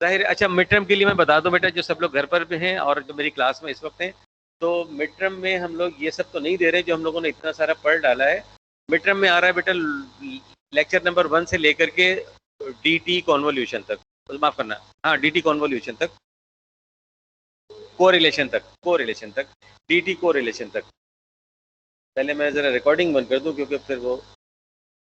जाहिर, अच्छा मिड टर्म के लिए मैं बता दूं बेटा, जो सब लोग घर पर भी हैं और जो मेरी क्लास में इस वक्त हैं, तो मिड टर्म में हम लोग ये सब तो नहीं दे रहे जो हम लोगों ने इतना सारा पढ़ डाला है। मिड टर्म में आ रहा है बेटा लेक्चर नंबर 1 से लेकर के dt कॉन्वोल्यूशन तक, तो माफ करना, हाँ dt कॉन्वोल्यूशन तक, कोरिलेशन तक, dt कोरिलेशन तक। पहले मैं जरा रिकॉर्डिंग बंद कर दूं क्योंकि फिर वो